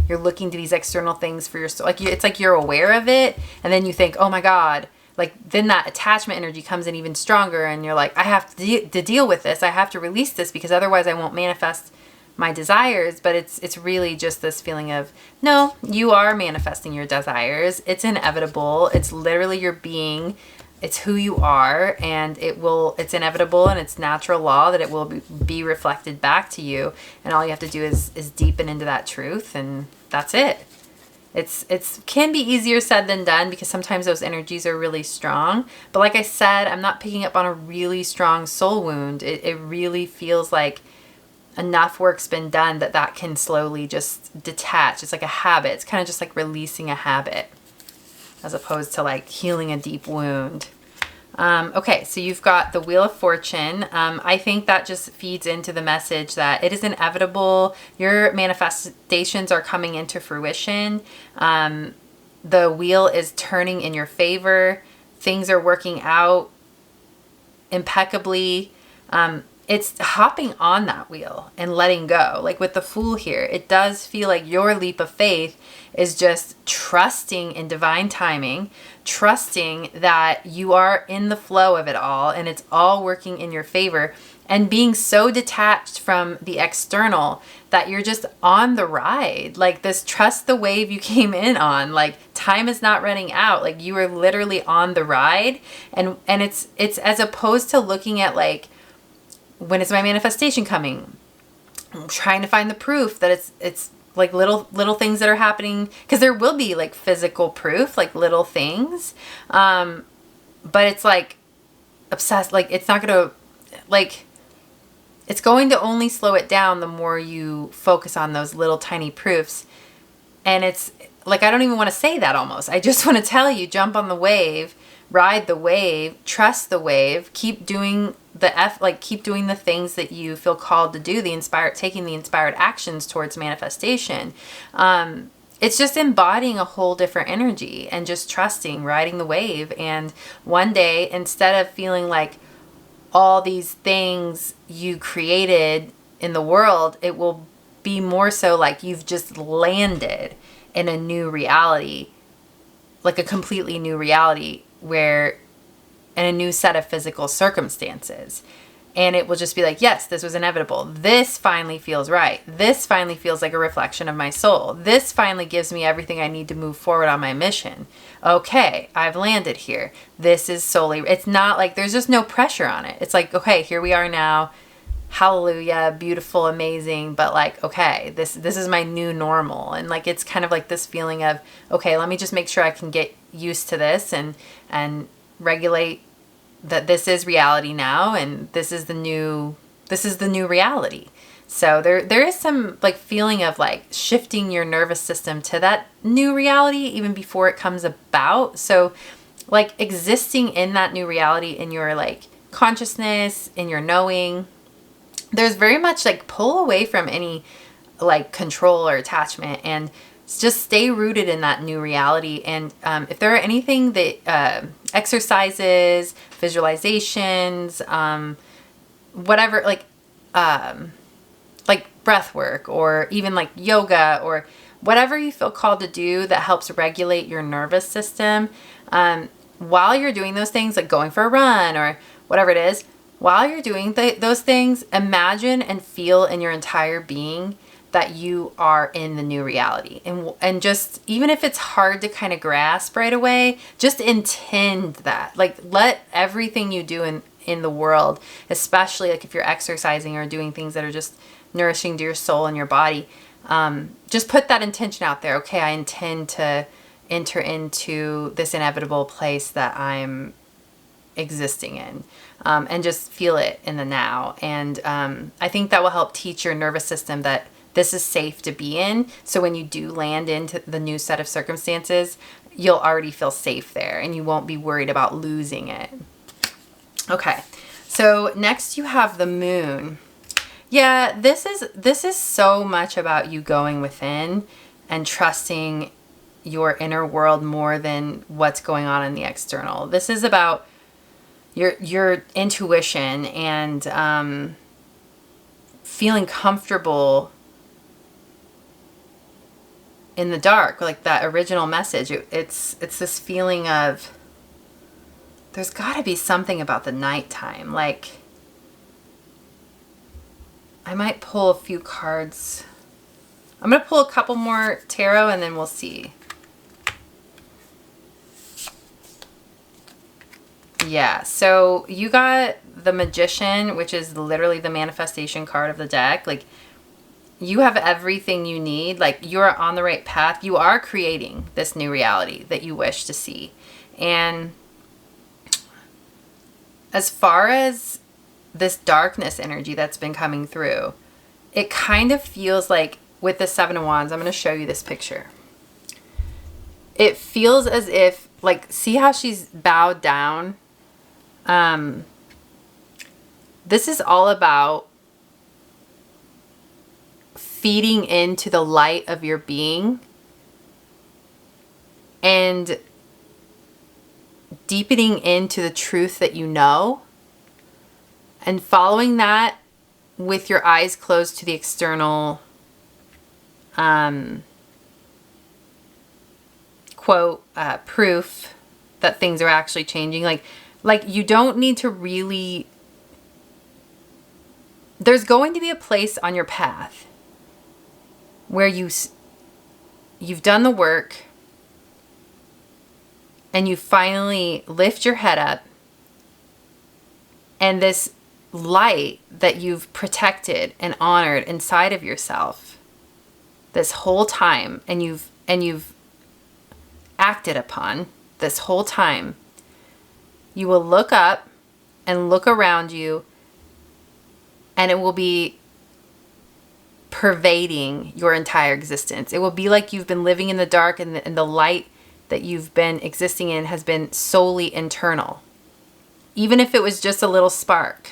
Speaker 1: you're looking to these external things for your soul. Like it's like you're aware of it, and then you think, oh my God, like then that attachment energy comes in even stronger, and you're like, I have to deal with this. I have to release this because otherwise I won't manifest my desires. But it's really just this feeling of, no, you are manifesting your desires. It's inevitable. It's literally your being. It's who you are, and it's inevitable, and it's natural law that it will be reflected back to you. And all you have to do is deepen into that truth, and that's it. It's can be easier said than done because sometimes those energies are really strong. But like I said, I'm not picking up on a really strong soul wound. It really feels like enough work's been done that can slowly just detach. It's like a habit. It's kind of just like releasing a habit. as opposed to like healing a deep wound. Okay, so you've got the Wheel of Fortune. I think that just feeds into the message that it is inevitable. Your manifestations are coming into fruition. The wheel is turning in your favor. Things are working out impeccably. It's hopping on that wheel and letting go. Like with the Fool here, it does feel like your leap of faith is just trusting in divine timing, trusting that you are in the flow of it all and it's all working in your favor, and being so detached from the external that you're just on the ride. Like this, trust the wave you came in on. Like time is not running out. Like you are literally on the ride. And it's as opposed to looking at like, when is my manifestation coming? I'm trying to find the proof that it's like little things that are happening, because there will be like physical proof, like little things. But it's like obsessed. Like it's not going to, like, it's going to only slow it down the more you focus on those little tiny proofs. And it's like, I don't even want to say that almost. I just want to tell you, jump on the wave, ride the wave, trust the wave, keep doing keep doing the things that you feel called to do, taking the inspired actions towards manifestation. It's just embodying a whole different energy and just trusting, riding the wave. And one day, instead of feeling like all these things you created in the world, it will be more so like you've just landed in a new reality, like a completely new reality, where in a new set of physical circumstances. And it will just be like, yes, this was inevitable. This finally feels right. This finally feels like a reflection of my soul. This finally gives me everything I need to move forward on my mission. Okay, I've landed here. This is solely, it's not like, there's just no pressure on it. It's like, okay, here we are now. Hallelujah, beautiful, amazing. But like, okay, this is my new normal. And like, it's kind of like this feeling of, okay, let me just make sure I can get used to this and regulate that this is reality now, and this is the new reality. So there is some like feeling of like shifting your nervous system to that new reality even before it comes about. So like existing in that new reality in your like consciousness, in your knowing, there's very much like pull away from any like control or attachment and just stay rooted in that new reality. And if there are anything that exercises, visualizations, whatever, like breath work, or even like yoga, or whatever you feel called to do that helps regulate your nervous system, while you're doing those things, like going for a run or whatever it is, while you're doing those things, imagine and feel in your entire being that you are in the new reality. And just, even if it's hard to kind of grasp right away, just intend that. Like let everything you do in the world, especially like if you're exercising or doing things that are just nourishing to your soul and your body, just put that intention out there. Okay, I intend to enter into this inevitable place that I'm existing in, and just feel it in the now. And I think that will help teach your nervous system that this is safe to be in. So when you do land into the new set of circumstances, you'll already feel safe there and you won't be worried about losing it. Okay, so next you have the Moon. Yeah, this is so much about you going within and trusting your inner world more than what's going on in the external. This is about your intuition and feeling comfortable in the dark, like that original message. It's this feeling of there's got to be something about the nighttime. Like I might pull a few cards. I'm going to pull a couple more tarot and then we'll see. Yeah, so you got the Magician, which is literally the manifestation card of the deck. Like you have everything you need. Like you're on the right path. You are creating this new reality that you wish to see. And as far as this darkness energy that's been coming through, it kind of feels like with the Seven of Wands, I'm going to show you this picture. It feels as if like, see how she's bowed down? This is all about feeding into the light of your being and deepening into the truth that you know, and following that with your eyes closed to the external quote proof that things are actually changing. Like you don't need to really, there's going to be a place on your path where you've done the work and you finally lift your head up, and this light that you've protected and honored inside of yourself this whole time, and you've acted upon this whole time, you will look up and look around you, and it will be pervading your entire existence. It will be like you've been living in the dark, and the light that you've been existing in has been solely internal. Even if it was just a little spark.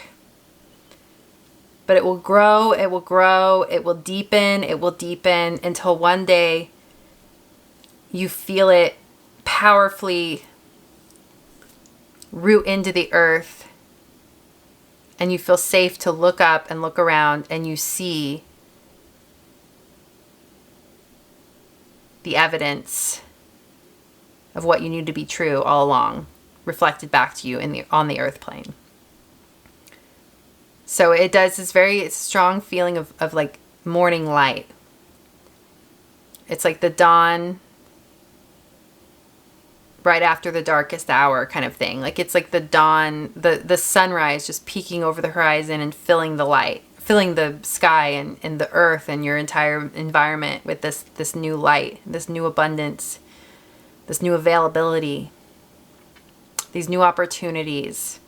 Speaker 1: But it will grow, it will grow, it will deepen until one day you feel it powerfully root into the earth, and you feel safe to look up and look around, and you see the evidence of what you knew to be true all along reflected back to you on the earth plane. So it does this very strong feeling of like morning light. It's like the dawn right after the darkest hour kind of thing. Like it's like the dawn, the sunrise just peeking over the horizon and filling the light, filling the sky and the earth and your entire environment with this new light, this new abundance, this new availability, these new opportunities.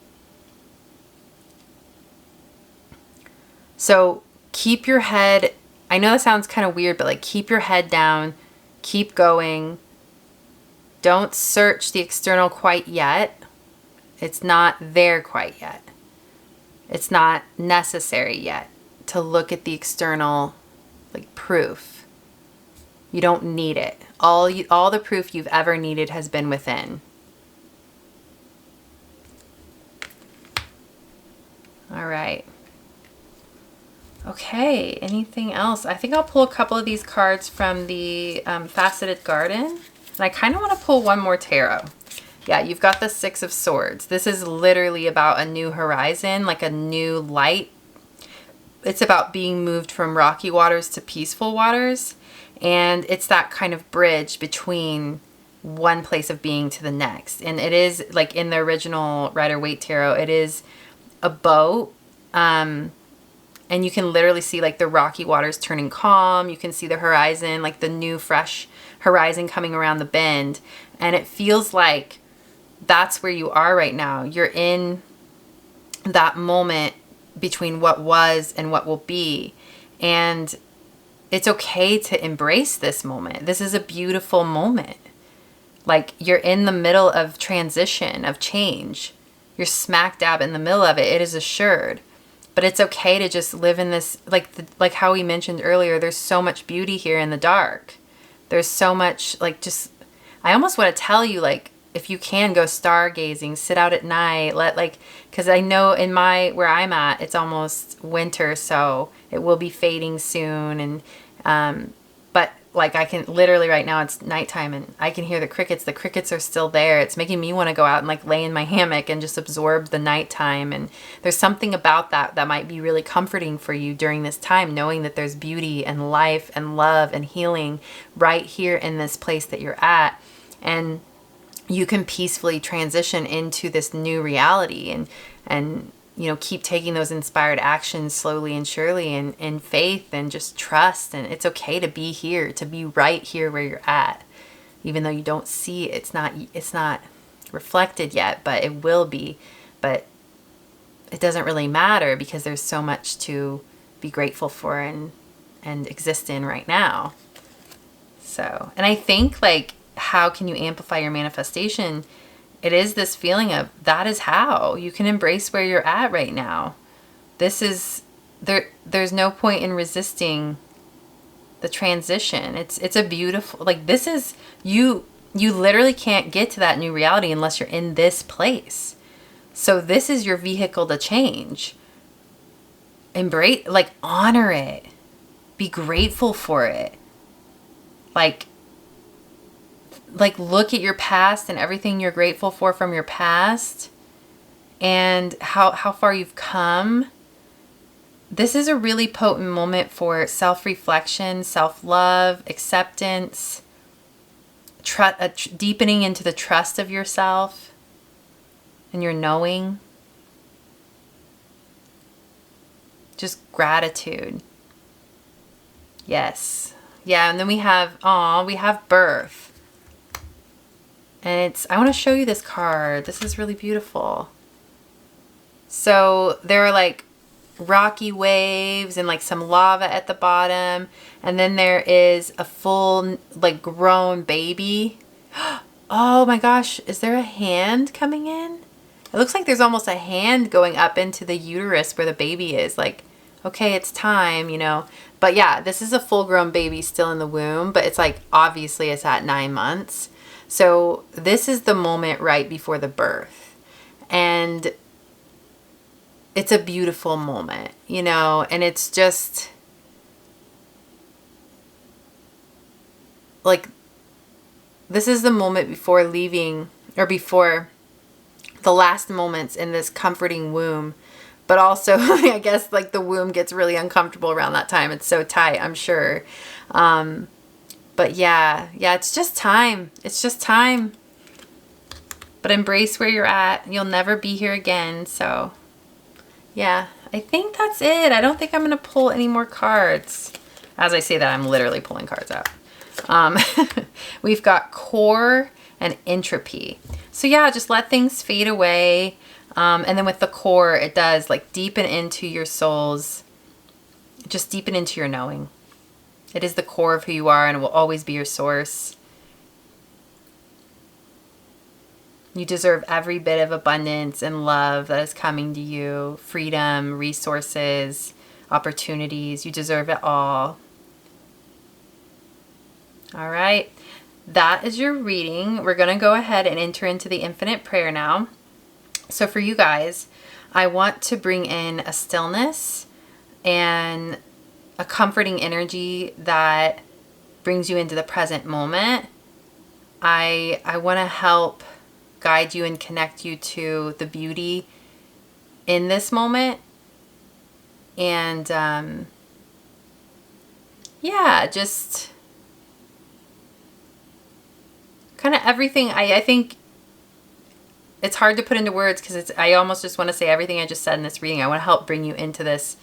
Speaker 1: So keep your head, I know that sounds kind of weird, but like keep your head down, keep going. Don't search the external quite yet. It's not there quite yet. It's not necessary yet to look at the external like proof. You don't need it. All the proof you've ever needed has been within. All right. Okay, anything else? I think I'll pull a couple of these cards from the Faceted Garden. And I kind of want to pull one more tarot. Yeah, you've got the Six of Swords. This is literally about a new horizon, like a new light. It's about being moved from rocky waters to peaceful waters. And it's that kind of bridge between one place of being to the next. And it is, like in the original Rider-Waite Tarot, it is a boat. And you can literally see like the rocky waters turning calm. You can see the horizon, like the new fresh horizon coming around the bend. And it feels like that's where you are right now. You're in that moment between what was and what will be. And it's okay to embrace this moment. This is a beautiful moment. Like you're in the middle of transition, of change. You're smack dab in the middle of it. It is assured. But it's okay to just live in this, like how we mentioned earlier, there's so much beauty here in the dark. There's so much, like, just, I almost want to tell you, like, if you can, go stargazing, sit out at night, because I know where I'm at, it's almost winter, so it will be fading soon. And, but like I can literally right now, it's nighttime and I can hear the crickets. The crickets are still there. It's making me want to go out and like lay in my hammock and just absorb the nighttime. And there's something about that might be really comforting for you during this time, knowing that there's beauty and life and love and healing right here in this place that you're at. And you can peacefully transition into this new reality and you know, keep taking those inspired actions slowly and surely and in faith and just trust. And it's okay to be here, to be right here where you're at, even though you don't see it. It's not reflected yet, but it will be. But it doesn't really matter because there's so much to be grateful for and exist in right now. So, and I think like how can you amplify your manifestation? It is this feeling of that is how you can embrace where you're at right now. This is there's no point in resisting the transition. It's a beautiful, like, this is you literally can't get to that new reality unless you're in this place. So this is your vehicle to change. Embrace, like, honor it. Be grateful for it. Like look at your past and everything you're grateful for from your past and how far you've come. This is a really potent moment for self-reflection, self-love, acceptance, deepening into the trust of yourself and your knowing. Just gratitude. Yes. Yeah, and then we have birth. And I want to show you this card. This is really beautiful. So there are like rocky waves and like some lava at the bottom. And then there is a full, like, grown baby. Oh my gosh, is there a hand coming in? It looks like there's almost a hand going up into the uterus where the baby is. Like, okay, it's time, you know. But yeah, this is a full-grown baby still in the womb, but it's like, obviously it's at 9 months. So this is the moment right before the birth. And it's a beautiful moment, you know, and it's just like, this is the moment before leaving, or before the last moments in this comforting womb. But also, I guess, like, the womb gets really uncomfortable around that time. It's so tight, I'm sure. But yeah, it's just time. It's just time. But embrace where you're at. You'll never be here again. So yeah, I think that's it. I don't think I'm going to pull any more cards. As I say that, I'm literally pulling cards out. We've got core and entropy. So yeah, just let things fade away. And then with the core, it does, like, deepen into your souls. Just deepen into your knowing. It is the core of who you are, and it will always be your source. You deserve every bit of abundance and love that is coming to you. Freedom, resources, opportunities. You deserve it all. All right. That is your reading. We're going to go ahead and enter into the infinite prayer now. So for you guys, I want to bring in a stillness and a comforting energy that brings you into the present moment. I want to help guide you and connect you to the beauty in this moment. And yeah, just kind of everything. I think it's hard to put into words because I almost just want to say everything I just said in this reading. I want to help bring you into this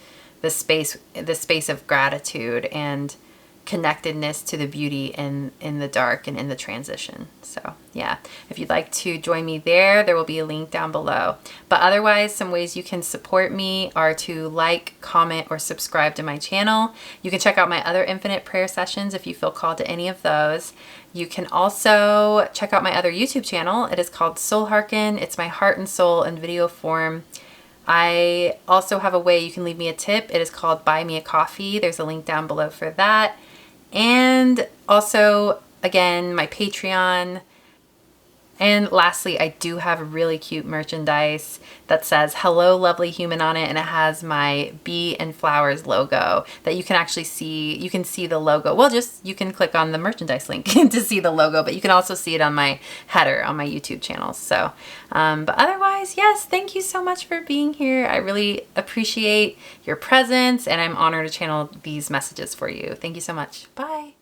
Speaker 1: space of gratitude and connectedness to the beauty in the dark and in the transition. So yeah, if you'd like to join me there will be a link down below. But otherwise, some ways you can support me are to like, comment, or subscribe to my channel. You can check out my other infinite prayer sessions if you feel called to any of those. You can also check out my other YouTube channel. It is called Soul Hearken. It's my heart and soul in video form. I also have a way you can leave me a tip. It is called Buy Me a Coffee. There's a link down below for that. And also, again, my Patreon. And lastly, I do have really cute merchandise that says "Hello, lovely human" on it, and it has my bee and flowers logo that you can actually see. You can see the logo. Well, you can click on the merchandise link to see the logo, but you can also see it on my header on my YouTube channel. So, but otherwise, yes, thank you so much for being here. I really appreciate your presence, and I'm honored to channel these messages for you. Thank you so much. Bye.